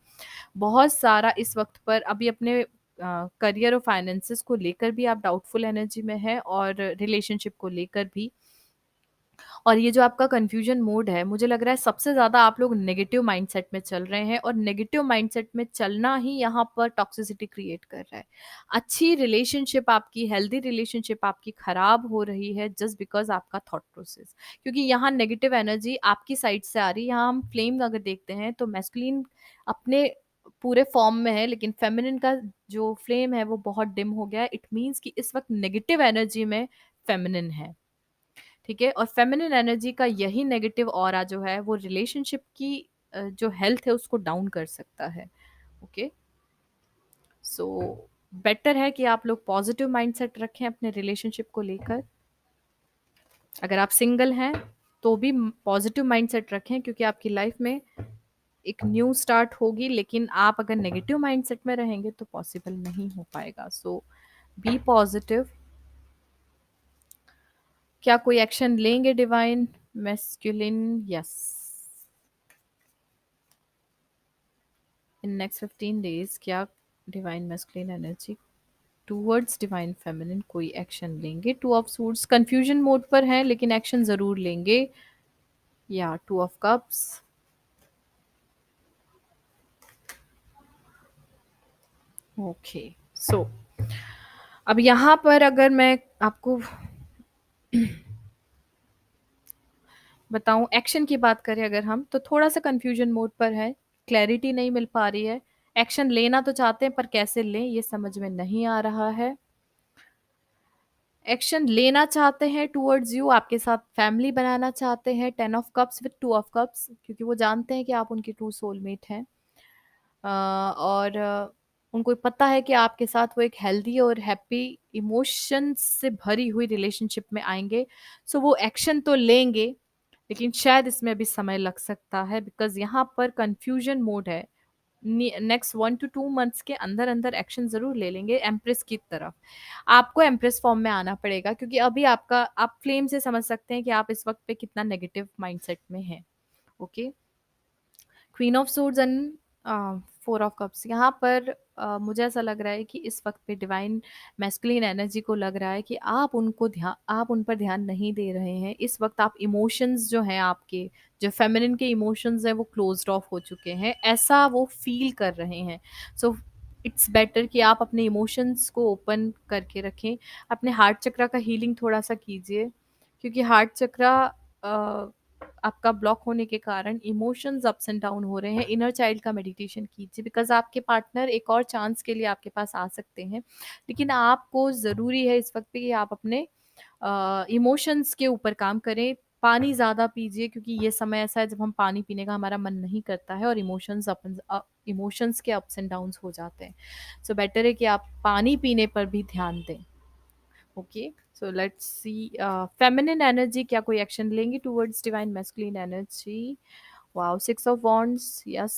[SPEAKER 1] बहुत सारा इस वक्त पर अभी अपने करियर और फाइनेंसेस को लेकर भी आप डाउटफुल एनर्जी में है और रिलेशनशिप को लेकर भी। और ये जो आपका कंफ्यूजन मोड है, मुझे लग रहा है सबसे ज़्यादा आप लोग नेगेटिव माइंडसेट में चल रहे हैं और नेगेटिव माइंडसेट में चलना ही यहाँ पर टॉक्सिसिटी क्रिएट कर रहा है। अच्छी रिलेशनशिप आपकी, हेल्दी रिलेशनशिप आपकी खराब हो रही है जस्ट बिकॉज आपका थॉट प्रोसेस, क्योंकि यहाँ नेगेटिव एनर्जी आपकी साइड से आ रही है। यहाँ हम फ्लेम अगर देखते हैं तो मैस्कुलिन अपने पूरे फॉर्म में है, लेकिन फेमिनिन का जो फ्लेम है वो बहुत डिम हो गया है। इट मीन्स कि इस वक्त नेगेटिव एनर्जी में फेमिनिन है। ठीक है, और फेमिनिन एनर्जी का यही नेगेटिव ऑरा जो है वो रिलेशनशिप की जो हेल्थ है उसको डाउन कर सकता है। ओके, सो बेटर है कि आप लोग पॉजिटिव माइंडसेट रखें अपने रिलेशनशिप को लेकर। अगर आप सिंगल हैं तो भी पॉजिटिव माइंडसेट रखें, क्योंकि आपकी लाइफ में एक न्यू स्टार्ट होगी, लेकिन आप अगर नेगेटिव माइंडसेट में रहेंगे तो पॉसिबल नहीं हो पाएगा। सो बी पॉजिटिव। क्या कोई एक्शन लेंगे divine masculine? Yes. In next 15 days क्या divine masculine energy towards divine feminine कोई एक्शन लेंगे? Two of suits confusion mode पर हैं लेकिन एक्शन जरूर लेंगे। या टू ऑफ कप्स। ओके, सो अब यहाँ पर अगर मैं आपको बताऊं, एक्शन की बात करें अगर हम, तो थोड़ा सा कंफ्यूजन मोड पर है, क्लैरिटी नहीं मिल पा रही है। एक्शन लेना तो चाहते हैं पर कैसे लें ये समझ में नहीं आ रहा है। एक्शन लेना चाहते हैं टूवर्ड्स यू, आपके साथ फैमिली बनाना चाहते हैं, 10 of cups with 2 of cups, क्योंकि वो जानते हैं कि आप उनकी ट्रू सोलमेट हैं। और उनको पता है कि आपके साथ वो एक हेल्दी और हैप्पी इमोशंस से भरी हुई रिलेशनशिप में आएंगे। सो वो एक्शन तो लेंगे लेकिन शायद इसमें अभी समय लग सकता है, बिकॉज यहाँ पर कंफ्यूजन मोड है। नेक्स्ट 1 to 2 months के अंदर अंदर एक्शन जरूर ले लेंगे एम्प्रेस की तरफ। आपको एम्प्रेस फॉर्म में आना पड़ेगा, क्योंकि अभी आपका, आप फ्लेम से समझ सकते हैं कि आप इस वक्त पे कितना नेगेटिव माइंडसेट में हैं। Okay, queen of suits and 4 of cups यहाँ पर मुझे ऐसा लग रहा है कि इस वक्त पे डिवाइन मैस्कुलिन एनर्जी को लग रहा है कि आप उन पर ध्यान नहीं दे रहे हैं। इस वक्त आप इमोशंस जो हैं आपके, जो फेमिनिन के इमोशंस हैं वो क्लोज्ड ऑफ हो चुके हैं, ऐसा वो फील कर रहे हैं। सो इट्स बेटर कि आप अपने इमोशंस को ओपन करके रखें। अपने हार्ट चक्रा का हीलिंग थोड़ा सा कीजिए, क्योंकि हार्ट चक्रा आपका ब्लॉक होने के कारण इमोशंस अप्स एंड डाउन हो रहे हैं। इनर चाइल्ड का मेडिटेशन कीजिए, बिकॉज आपके पार्टनर एक और चांस के लिए आपके पास आ सकते हैं, लेकिन आपको ज़रूरी है इस वक्त पे कि आप अपने इमोशंस के ऊपर काम करें। पानी ज़्यादा पीजिए, क्योंकि ये समय ऐसा है जब हम पानी पीने का हमारा मन नहीं करता है और इमोशंस के अप्स एंड डाउन्स हो जाते हैं। सो बेटर है कि आप पानी पीने पर भी ध्यान दें। Okay, so let's see feminine energy क्या कोई एक्शन लेंगी towards divine masculine energy? Wow, 6 of wands, yes.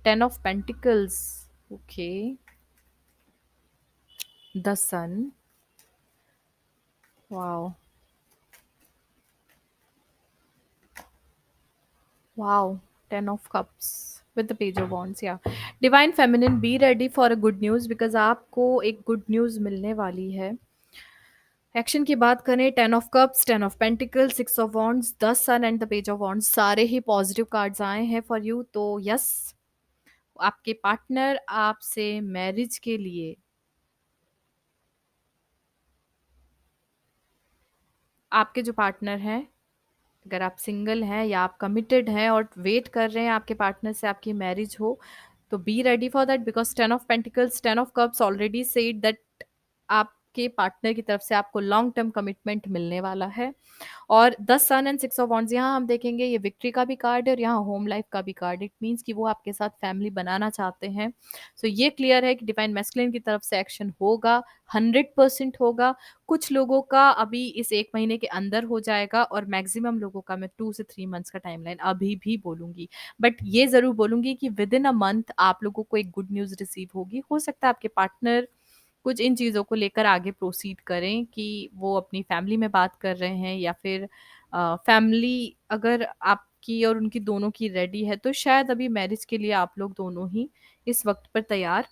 [SPEAKER 1] 10 of pentacles, okay. The sun, wow, wow, 10 of cups with the page of wands, yeah. Divine feminine, be ready for a good news, because आपको एक गुड न्यूज़ मिलने वाली है। एक्शन की बात करें, 10 of cups, 10 of pentacle, 6 of wands, the sun and the page of wands, सारे ही पॉजिटिव कार्ड्स आए हैं फॉर यू। तो यस, आपके पार्टनर आपसे मैरिज के लिए, आपके जो पार्टनर हैं, अगर आप सिंगल हैं या आप कमिटेड हैं और वेट कर रहे हैं आपके पार्टनर से आपकी मैरिज हो, तो be ready for that, because 10 of pentacles, 10 of cups already said that आपके पार्टनर की तरफ से आपको लॉन्ग टर्म कमिटमेंट मिलने वाला है। और the sun and 6 of wands, यहाँ हम देखेंगे ये विक्ट्री का भी कार्ड है और यहाँ होम लाइफ का भी कार्ड। इट मीन्स कि वो आपके साथ फैमिली बनाना चाहते हैं। सो ये क्लियर है कि डिवाइन मैस्कुलिन की तरफ से एक्शन होगा, 100% होगा। कुछ लोगों का अभी इस 1 महीने के अंदर हो जाएगा और मैक्सिमम लोगों का मैं 2 से 3 मंथ्स का टाइमलाइन अभी भी बोलूंगी। बट ये जरूर बोलूंगी कि विद इन अ मंथ आप लोगों को एक गुड न्यूज़ रिसीव होगी। हो सकता है आपके पार्टनर कुछ इन चीज़ों को लेकर आगे प्रोसीड करें कि वो अपनी फैमिली में बात कर रहे हैं, या फिर फैमिली अगर आपकी और उनकी दोनों की रेडी है, तो शायद अभी मैरिज के लिए आप लोग दोनों ही इस वक्त पर तैयार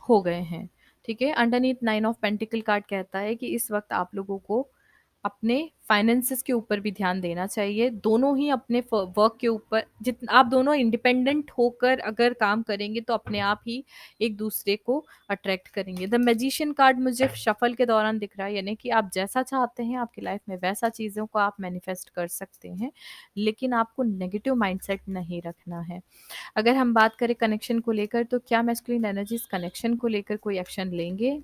[SPEAKER 1] हो गए हैं। ठीक है, अंडरनीथ 9 ऑफ पेंटिकल कार्ड कहता है कि इस वक्त आप लोगों को अपने फाइनेंसेस के ऊपर भी ध्यान देना चाहिए। दोनों ही अपने वर्क के ऊपर, जितना आप दोनों इंडिपेंडेंट होकर अगर काम करेंगे तो अपने आप ही एक दूसरे को अट्रैक्ट करेंगे। द मैजिशियन कार्ड मुझे शफल के दौरान दिख रहा है, यानी कि आप जैसा चाहते हैं आपकी लाइफ में वैसा चीज़ों को आप मैनिफेस्ट कर सकते हैं, लेकिन आपको नेगेटिव माइंडसेट नहीं रखना है। अगर हम बात करें कनेक्शन को लेकर, तो क्या मैस्कुलिन एनर्जीज कनेक्शन को लेकर कोई एक्शन लेंगे?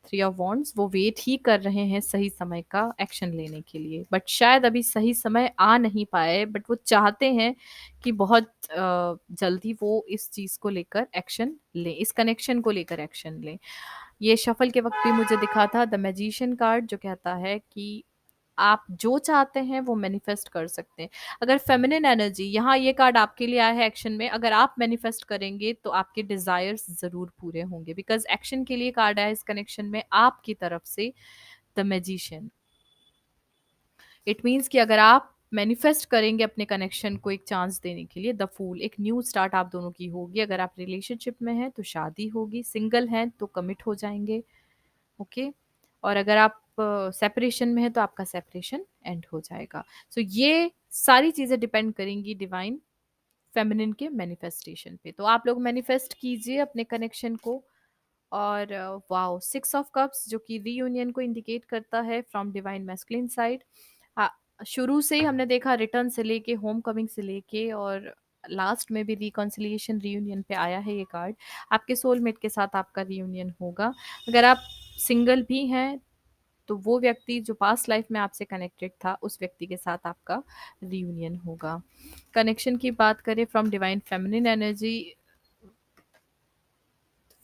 [SPEAKER 1] 3 ऑफ वॉन्ड्स, वो वेट ही कर रहे हैं सही समय का एक्शन लेने के लिए, बट शायद अभी सही समय आ नहीं पाए, बट वो चाहते हैं कि बहुत जल्दी वो इस चीज़ को लेकर एक्शन लें, इस कनेक्शन को लेकर एक्शन लें। ये शफल के वक्त भी मुझे दिखा था द मैजिशियन कार्ड, जो कहता है कि आप जो चाहते हैं वो मैनिफेस्ट कर सकते हैं। अगर फेमिनिन एनर्जी, यहाँ ये कार्ड आपके लिए आया है एक्शन में, अगर आप मैनिफेस्ट करेंगे तो आपके डिजायर्स जरूर पूरे होंगे, बिकॉज एक्शन के लिए कार्ड आया इस कनेक्शन में आपकी तरफ से, द मैजिशियन। इट मीन्स कि अगर आप मैनिफेस्ट करेंगे अपने कनेक्शन को एक चांस देने के लिए। द फूल, एक न्यू स्टार्ट आप दोनों की होगी। अगर आप रिलेशनशिप में हैं तो शादी होगी, सिंगल हैं तो कमिट हो जाएंगे। ओके। और अगर आप सेपरेशन में है तो आपका सेपरेशन एंड हो जाएगा। सो ये सारी चीजें डिपेंड करेंगी डिवाइन फेमिनिन के मैनिफेस्टेशन पे। तो आप लोग मैनिफेस्ट कीजिए अपने कनेक्शन को। और वाओ, 6 ऑफ कप्स जो कि रीयूनियन को इंडिकेट करता है फ्रॉम डिवाइन मैस्कुलिन साइड। शुरू से ही हमने देखा, रिटर्न से लेके, होम कमिंग से लेके, और लास्ट में भी रिकॉन्सिलिएशन रीयूनियन पे आया है ये कार्ड। आपके सोलमेट के साथ आपका रीयूनियन होगा। अगर आप सिंगल भी हैं तो वो व्यक्ति जो पास्ट लाइफ में आपसे कनेक्टेड था, उस व्यक्ति के साथ आपका रीयूनियन होगा। कनेक्शन की बात करें from divine feminine energy,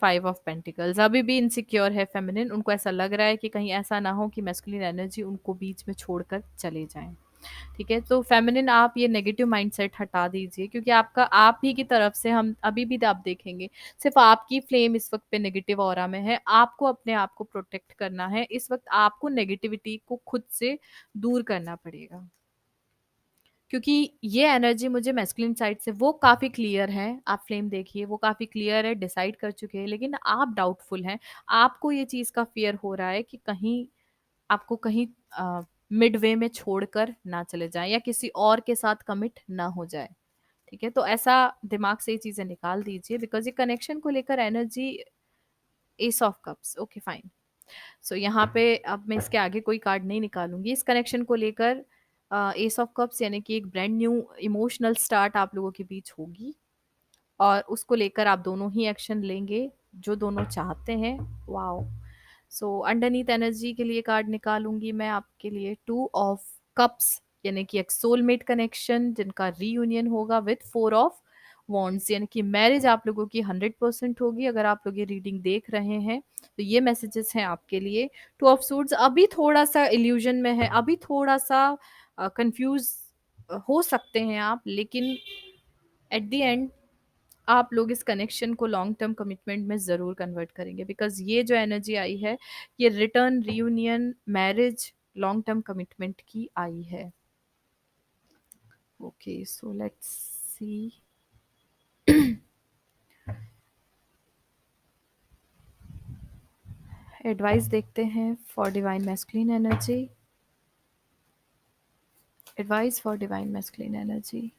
[SPEAKER 1] 5 of pentacles, अभी भी इनसिक्योर है फेमिनिन। उनको ऐसा लग रहा है कि कहीं ऐसा ना हो कि मैस्कुलिन एनर्जी उनको बीच में छोड़कर चले जाएं। ठीक है, तो फेमिनिन आप ये नेगेटिव माइंडसेट हटा दीजिए, क्योंकि आपका आप ही की तरफ से, हम अभी भी आप देखेंगे, सिर्फ आपकी फ्लेम इस वक्त पे नेगेटिव ऑरा में है। आपको अपने आप को प्रोटेक्ट करना है इस वक्त। आपको नेगेटिविटी को खुद से दूर करना पड़ेगा, क्योंकि ये एनर्जी मुझे मैस्कुलिन साइड से वो काफ़ी क्लियर है। आप फ्लेम देखिए, वो काफ़ी क्लियर है, डिसाइड कर चुके हैं, लेकिन आप डाउटफुल हैं। आपको ये चीज़ का फियर हो रहा है कि कहीं आपको कहीं मिड वे में छोड़कर ना चले जाएं या किसी और के साथ कमिट ना हो जाए। ठीक है, तो ऐसा दिमाग से ये चीज़ें निकाल दीजिए, बिकॉज ये कनेक्शन को लेकर energy, ace of cups, okay fine. So यहाँ पे अब मैं इसके आगे कोई कार्ड नहीं निकालूंगी इस कनेक्शन को लेकर। एस ऑफ कप्स यानी कि एक ब्रांड न्यू इमोशनल स्टार्ट आप लोगों के बीच होगी, और उसको लेकर आप दोनों ही एक्शन लेंगे जो दोनों चाहते हैं। वाओ। सो अंडरनीथ एनर्जी के लिए कार्ड निकालूंगी मैं आपके लिए, 2 ऑफ कप्स, यानी कि एक सोलमेट कनेक्शन जिनका रीयूनियन होगा विथ 4 ऑफ वॉन्ड्स, यानी कि मैरिज आप लोगों की 100% होगी। अगर आप लोग ये रीडिंग देख रहे हैं तो ये मैसेजेस हैं आपके लिए। 2 ऑफ सूट्स, अभी थोड़ा सा इल्यूजन में है, अभी थोड़ा सा कंफ्यूज हो सकते हैं आप, लेकिन एट द एंड आप लोग इस कनेक्शन को लॉन्ग टर्म कमिटमेंट में ज़रूर कन्वर्ट करेंगे, बिकॉज ये जो एनर्जी आई है, ये return, reunion, marriage, long term commitment की आई है। Okay, so let's see. Advice देखते हैं for divine masculine energy. Advice for divine masculine energy.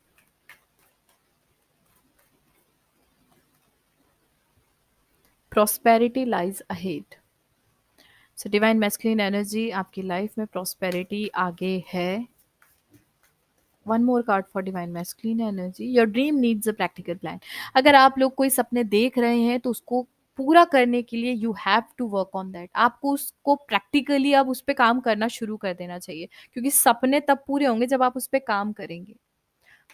[SPEAKER 1] Prosperity lies ahead. So divine masculine energy, आपकी लाइफ में प्रॉस्पेरिटी आगे है। One more card for divine masculine energy, your dream needs a practical plan. अगर आप लोग कोई सपने देख रहे हैं तो उसको पूरा करने के लिए you have to work on that. आपको उसको प्रैक्टिकली अब उस पर काम करना शुरू कर देना चाहिए, क्योंकि सपने तब पूरे होंगे जब आप उस पर काम करेंगे।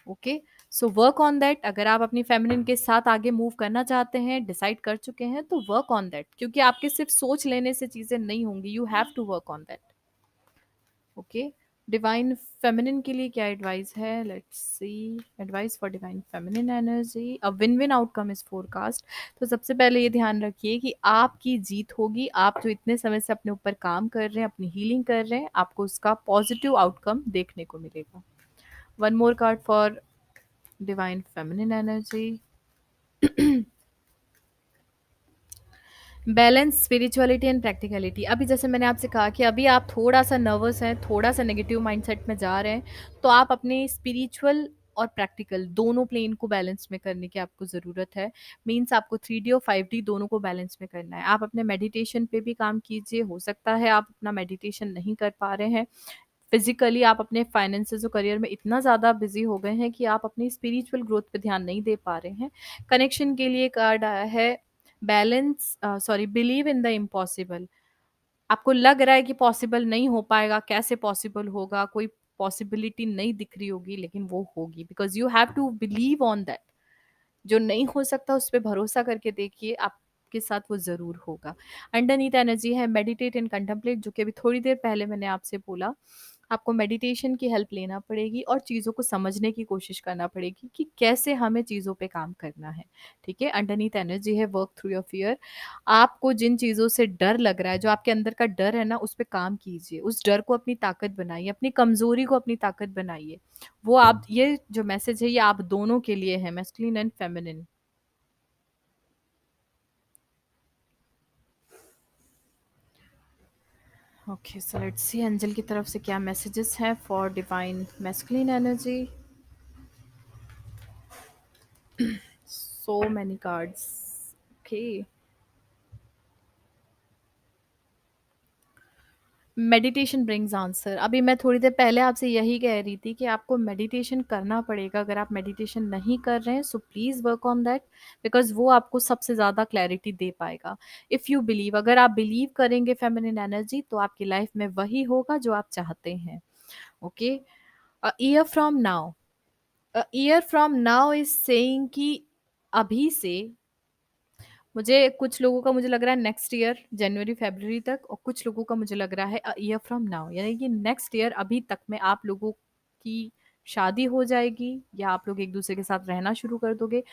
[SPEAKER 1] Okay, so work on that. अगर आप अपनी फेमिनिन के साथ आगे मूव करना चाहते हैं, डिसाइड कर चुके हैं, तो वर्क ऑन दैट, क्योंकि आपके सिर्फ सोच लेने से चीजें नहीं होंगी। You have to work on that. Okay, divine feminine के लिए क्या एडवाइस है, let's see. Advice for divine feminine energy, a win win outcome is forecast. तो सबसे पहले ये ध्यान रखिए कि आपकी जीत होगी। आप जो इतने समय से अपने ऊपर काम कर रहे हैं, अपनी हीलिंग कर रहे हैं, आपको उसका पॉजिटिव आउटकम देखने को मिलेगा। One more card for divine feminine energy. Balance, spirituality and practicality. अभी जैसे मैंने आपसे कहा कि अभी आप थोड़ा सा नर्वस हैं, थोड़ा सा नेगेटिव माइंडसेट में जा रहे हैं, तो आप अपने स्पिरिचुअल और प्रैक्टिकल दोनों प्लेन को बैलेंस में करने की आपको ज़रूरत है। मीन्स आपको 3D और 5D दोनों को बैलेंस में करना है। आप अपने मेडिटेशन पे भी काम कीजिए। हो सकता है आप अपना मेडिटेशन नहीं कर पा रहे हैं, फिजिकली आप अपने फाइनेंसेस और करियर में इतना ज़्यादा बिजी हो गए हैं कि आप अपनी स्पिरिचुअल ग्रोथ पे ध्यान नहीं दे पा रहे हैं। कनेक्शन के लिए कार्ड आया है balance, sorry, believe in the impossible. आपको लग रहा है कि पॉसिबल नहीं हो पाएगा, कैसे पॉसिबल होगा, कोई पॉसिबिलिटी नहीं दिख रही होगी, लेकिन वो होगी, because you have to believe on that. जो नहीं हो सकता उस पर भरोसा करके देखिए, आपके साथ वो ज़रूर होगा। अंडरनीथ एनर्जी है मेडिटेट एंड कंtemplate, जो कि अभी थोड़ी देर पहले मैंने आपसे बोला। आपको मेडिटेशन की हेल्प लेना पड़ेगी और चीज़ों को समझने की कोशिश करना पड़ेगी कि कैसे हमें चीज़ों पे काम करना है। ठीक है, अंडरनीथ एनर्जी है वर्क थ्रू योर फियर। आपको जिन चीज़ों से डर लग रहा है, जो आपके अंदर का डर है ना, उस पे काम कीजिए, उस डर को अपनी ताकत बनाइए, अपनी कमजोरी को अपनी ताकत बनाइए। वो आप, ये जो मैसेज है ये आप दोनों के लिए है, masculine and feminine. Okay, so let's C angel की तरफ से क्या मैसेजेस हैं for divine masculine energy. So many cards. Okay. Meditation brings answer. अभी मैं थोड़ी देर पहले आपसे यही कह रही थी कि आपको मेडिटेशन करना पड़ेगा। अगर आप मेडिटेशन नहीं कर रहे हैं so please work on that, because वो आपको सबसे ज़्यादा क्लैरिटी दे पाएगा। इफ़ यू बिलीव, अगर आप बिलीव करेंगे फेमिनिन एनर्जी, तो आपकी लाइफ में वही होगा जो आप चाहते हैं। Okay, a year from now, a year from now is saying कि अभी से, मुझे कुछ लोगों का मुझे लग रहा है नेक्स्ट ईयर जनवरी फरवरी तक, और कुछ लोगों का मुझे लग रहा है अ ईयर फ्रॉम नाउ, यानी कि नेक्स्ट ईयर अभी तक में आप लोगों की शादी हो जाएगी या आप लोग एक दूसरे के साथ रहना शुरू कर दोगे।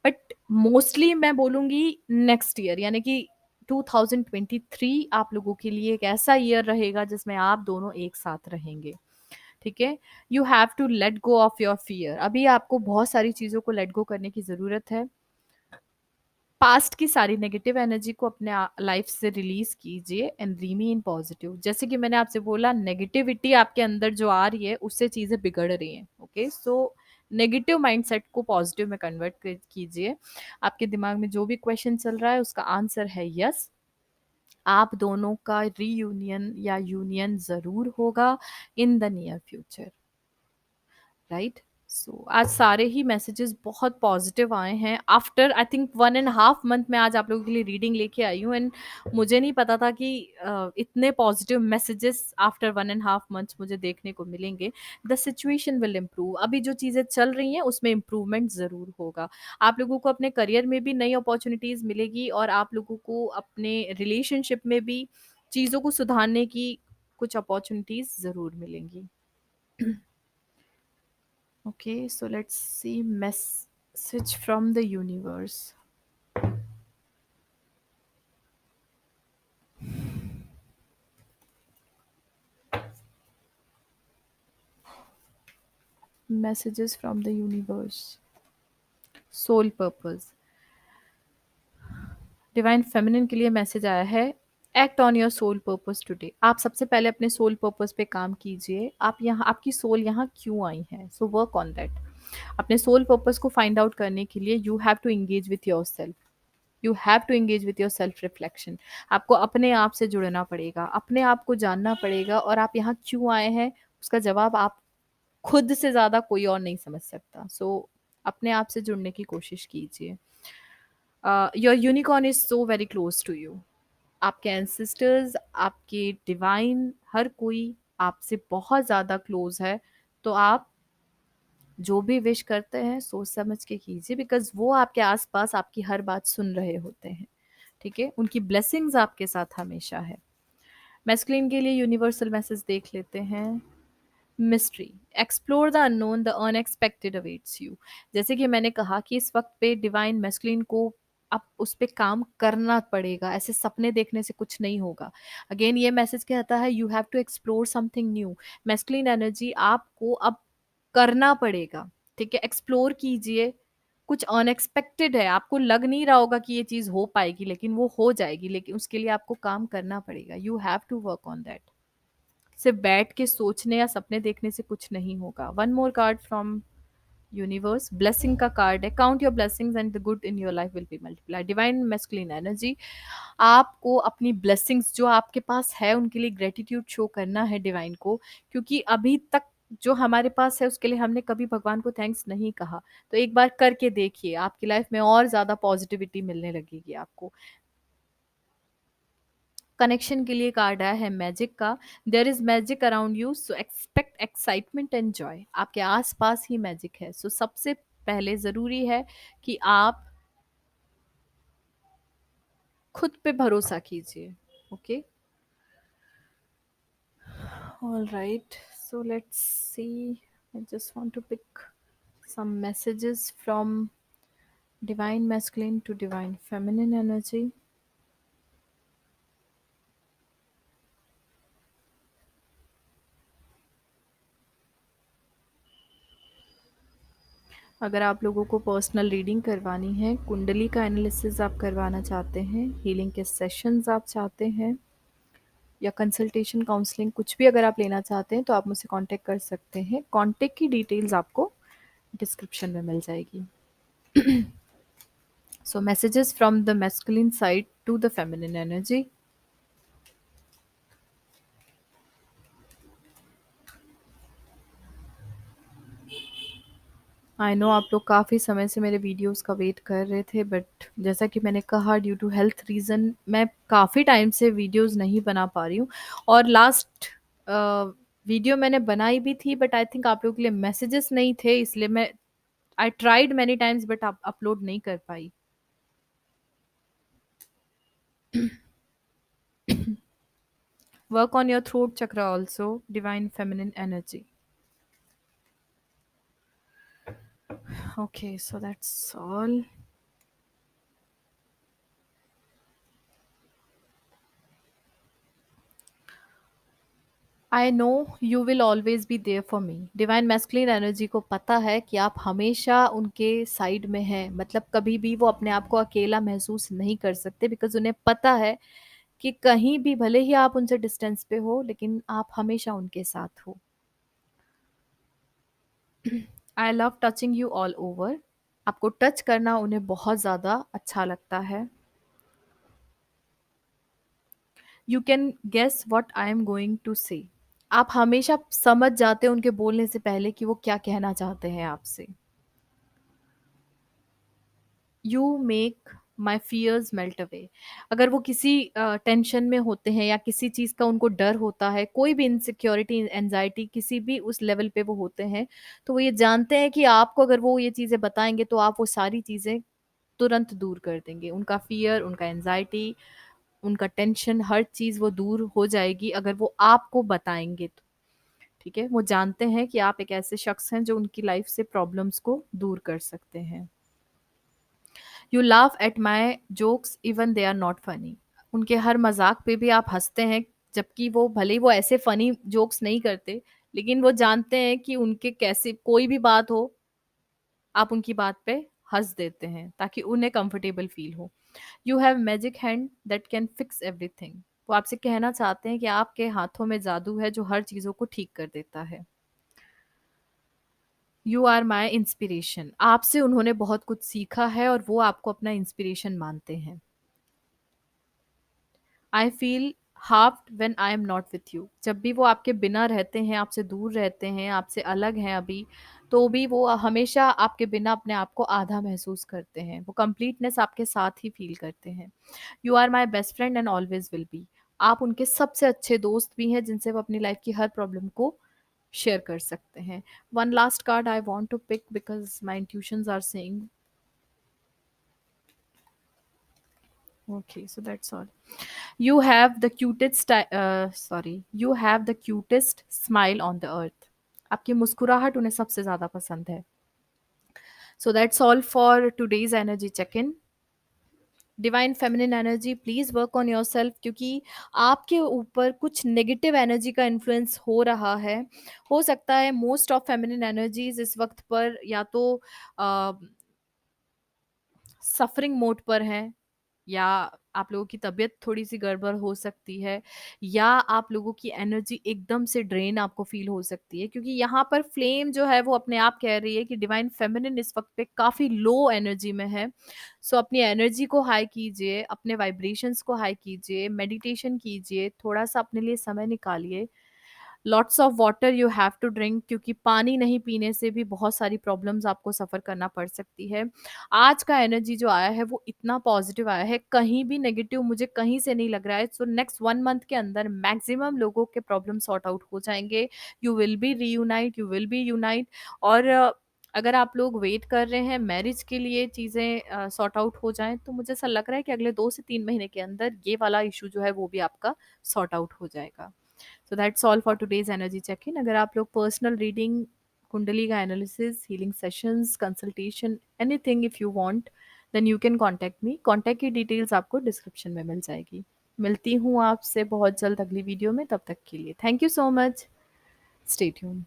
[SPEAKER 1] बट मोस्टली मैं बोलूँगी नेक्स्ट ईयर, यानी कि 2023 आप लोगों के लिए एक ऐसा ईयर रहेगा जिसमें आप दोनों एक साथ रहेंगे। ठीक है, you have to let go of your fear. अभी आपको बहुत सारी चीज़ों को लेट गो करने की ज़रूरत है। पास्ट की सारी नेगेटिव एनर्जी को अपने लाइफ से रिलीज कीजिए एंड रीमेन पॉजिटिव। जैसे कि मैंने आपसे बोला, नेगेटिविटी आपके अंदर जो आ रही है उससे चीज़ें बिगड़ रही हैं। ओके, सो नेगेटिव माइंडसेट को पॉजिटिव में कन्वर्ट कीजिए। आपके दिमाग में जो भी क्वेश्चन चल रहा है उसका आंसर है यस। आप दोनों का रीयूनियन या यूनियन ज़रूर होगा in the near future. Right, so आज सारे ही मैसेजेस बहुत पॉजिटिव आए हैं। आफ्टर आई थिंक 1.5 मंथ में आज आप लोगों के लिए रीडिंग लेके आई हूँ, एंड मुझे नहीं पता था कि इतने पॉजिटिव मैसेजेस आफ्टर 1.5 मंथ्स मुझे देखने को मिलेंगे। The situation will improve. अभी जो चीज़ें चल रही हैं उसमें इम्प्रूवमेंट ज़रूर होगा। आप लोगों को अपने करियर में भी नई अपॉर्चुनिटीज़ मिलेगी, और आप लोगों को अपने रिलेशनशिप में भी चीज़ों को सुधारने की कुछ अपॉर्चुनिटीज़ ज़रूर मिलेंगी। Okay, so let's see message from the universe. Messages from the universe. Soul purpose. Divine feminine के लिए मैसेज आया है, act on your soul purpose today. आप सबसे पहले अपने सोल पर्पस पे काम कीजिए। आप यहाँ, आपकी सोल यहाँ क्यों आई है, सो वर्क ऑन दैट। अपने सोल पर्पस को फाइंड आउट करने के लिए you have to engage with your self. You have to engage with your self reflection. आपको अपने आप से जुड़ना पड़ेगा, अपने आप को जानना पड़ेगा, और आप यहाँ क्यों आए हैं उसका जवाब आप खुद से ज़्यादा कोई और नहीं समझ सकता। सो अपने आप से जुड़ने की कोशिश कीजिए। Your unicorn is so very close to you. आपके एंसिस्टर्स, आपके डिवाइन, हर कोई आपसे बहुत ज़्यादा क्लोज है। तो आप जो भी विश करते हैं सोच समझ के कीजिए, बिकॉज वो आपके आसपास आपकी हर बात सुन रहे होते हैं। ठीक है, उनकी ब्लेसिंग्स आपके साथ हमेशा है। मैस्कुलिन के लिए यूनिवर्सल मैसेज देख लेते हैं। Mystery, explore the unknown, the unexpected awaits you. जैसे कि मैंने कहा कि इस वक्त पे डिवाइन मैस्कुलिन को अब उस पे काम करना पड़ेगा, ऐसे सपने देखने से कुछ नहीं होगा। अगेन ये मैसेज कहता है you have to explore something new. Masculine energy, आपको अब करना पड़ेगा। ठीक है, एक्सप्लोर कीजिए। कुछ अनएक्सपेक्टेड है, आपको लग नहीं रहा होगा कि ये चीज़ हो पाएगी, लेकिन वो हो जाएगी, लेकिन उसके लिए आपको काम करना पड़ेगा। You have to work on that. सिर्फ बैठ के सोचने या सपने देखने से कुछ नहीं होगा। One more card from universe, blessing का कार्ड है। Count your blessings and the good in your life will be multiply. Divine masculine energy, आपको अपनी ब्लेसिंग्स जो आपके पास है उनके लिए ग्रेटिट्यूड शो करना है डिवाइन को, क्योंकि अभी तक जो हमारे पास है उसके लिए हमने कभी भगवान को थैंक्स नहीं कहा। तो एक बार करके देखिए, आपकी लाइफ में और ज़्यादा पॉजिटिविटी मिलने लगेगी आपको। कनेक्शन के लिए कार्ड आया है मैजिक का। There is magic around you, so expect excitement and joy. आपके आसपास ही मैजिक है। सो सबसे पहले ज़रूरी है कि आप खुद पे भरोसा कीजिए। Okay, All right, so let's see. I just want to pick some messages from divine masculine to divine feminine energy. अगर आप लोगों को पर्सनल रीडिंग करवानी है, कुंडली का एनालिसिस आप करवाना चाहते हैं, हीलिंग के सेशंस आप चाहते हैं, या कंसल्टेशन काउंसलिंग कुछ भी अगर आप लेना चाहते हैं, तो आप मुझसे कांटेक्ट कर सकते हैं। कांटेक्ट की डिटेल्स आपको डिस्क्रिप्शन में मिल जाएगी। So messages from the masculine side to the feminine energy. I know आप लोग काफ़ी समय से मेरे वीडियोस का वेट कर रहे थे, बट जैसा कि मैंने कहा, ड्यू टू हेल्थ रीज़न मैं काफ़ी टाइम से वीडियोस नहीं बना पा रही हूँ। और लास्ट वीडियो मैंने बनाई भी थी, बट आई थिंक आप लोगों के लिए मैसेजेस नहीं थे, इसलिए मैं I tried many times but आप अपलोड नहीं कर पाई। Work on your throat chakra also, divine feminine energy. Okay, so that's all. I know you will always be there for me. Divine masculine energy को पता है कि आप हमेशा उनके साइड में हैं, मतलब कभी भी वो अपने आप को अकेला महसूस नहीं कर सकते, बिकॉज उन्हें पता है कि कहीं भी भले ही आप उनसे डिस्टेंस पे हो, लेकिन आप हमेशा उनके साथ हो। I love touching you all over. आपको टच करना उन्हें बहुत ज़्यादा अच्छा लगता है। You can guess what I am going to say. आप हमेशा समझ जाते हैं उनके बोलने से पहले कि वो क्या कहना चाहते हैं आपसे। You make my fears melt away. अगर वो किसी टेंशन में होते हैं या किसी चीज़ का उनको डर होता है, कोई भी इनसिक्योरिटी एनजाइटी किसी भी उस लेवल पे वो होते हैं, तो वो ये जानते हैं कि आपको अगर वो ये चीज़ें बताएंगे तो आप वो सारी चीज़ें तुरंत दूर कर देंगे। उनका फियर, उनका एनजाइटी, उनका टेंशन, हर चीज़ वो दूर हो जाएगी अगर वो आपको बताएंगे तो। ठीक है, वो जानते हैं कि आप एक ऐसे शख्स हैं जो उनकी लाइफ से प्रॉब्लम्स को दूर कर सकते हैं। You laugh at my jokes even they are not funny. उनके हर मजाक पे भी आप हंसते हैं, जबकि वो भले ही वो ऐसे फनी जोक्स नहीं करते, लेकिन वो जानते हैं कि उनके कैसे कोई भी बात हो, आप उनकी बात पे हंस देते हैं ताकि उन्हें कंफर्टेबल फील हो। You have magic hand that can fix everything. वो आपसे कहना चाहते हैं कि आपके हाथों में जादू है जो हर चीज़ों को ठीक कर देता है। You are my inspiration. आपसे उन्होंने बहुत कुछ सीखा है और वो आपको अपना इंस्पिरेशन मानते हैं। I feel halved when I am not with you. जब भी वो आपके बिना रहते हैं, आपसे दूर रहते हैं, आपसे अलग हैं अभी, तो भी वो हमेशा आपके बिना अपने आप को आधा महसूस करते हैं। वो कंप्लीटनेस आपके साथ ही फील करते हैं। You are my best friend and always will be. आप उनके सबसे अच्छे दोस्त भी हैं जिनसे वो अपनी लाइफ की हर प्रॉब्लम को शेयर कर सकते हैं। One last card I want to pick because my intuitions are saying, okay, so that's all. You have the cutest smile on the earth. आपकी मुस्कुराहट उन्हें सबसे ज़्यादा पसंद है। So that's all for today's energy check-in. Divine feminine energy, please work on your self, क्योंकि आपके ऊपर कुछ नेगेटिव एनर्जी का इन्फ्लुएंस हो रहा है। हो सकता है मोस्ट ऑफ फेमिनिन एनर्जीज इस वक्त पर या तो सफरिंग मोड पर हैं, या आप लोगों की तबीयत थोड़ी सी गड़बड़ हो सकती है, या आप लोगों की एनर्जी एकदम से ड्रेन आपको फील हो सकती है, क्योंकि यहाँ पर फ्लेम जो है वो अपने आप कह रही है कि डिवाइन फेमिनिन इस वक्त पे काफ़ी लो एनर्जी में है। सो अपनी एनर्जी को हाई कीजिए, अपने वाइब्रेशंस को हाई कीजिए, मेडिटेशन कीजिए, थोड़ा सा अपने लिए समय निकालिए। Lots of water you have to drink, क्योंकि पानी नहीं पीने से भी बहुत सारी प्रॉब्लम्स आपको सफ़र करना पड़ सकती है। आज का एनर्जी जो आया है वो इतना पॉजिटिव आया है, कहीं भी नेगेटिव मुझे कहीं से नहीं लग रहा है। सो नेक्स्ट 1 मंथ के अंदर मैक्सिमम लोगों के प्रॉब्लम सॉर्ट आउट हो जाएंगे। You will be reunite, you will be unite. और अगर आप लोग वेट कर रहे हैं मैरिज के लिए चीज़ें सॉर्ट आउट हो जाएं, तो मुझे ऐसा लग रहा है कि अगले 2 से 3 महीने के अंदर ये वाला इशू जो है वो भी आपका सॉर्ट आउट हो जाएगा। So that's all for today's energy check in. अगर आप लोग पर्सनल रीडिंग, कुंडली का analysis, healing sessions, consultation, anything if you want, then you can contact me. Contact की डिटेल्स आपको डिस्क्रिप्शन में मिल जाएगी। मिलती हूँ आपसे बहुत जल्द अगली वीडियो में, तब तक के लिए thank you so much. Stay tune.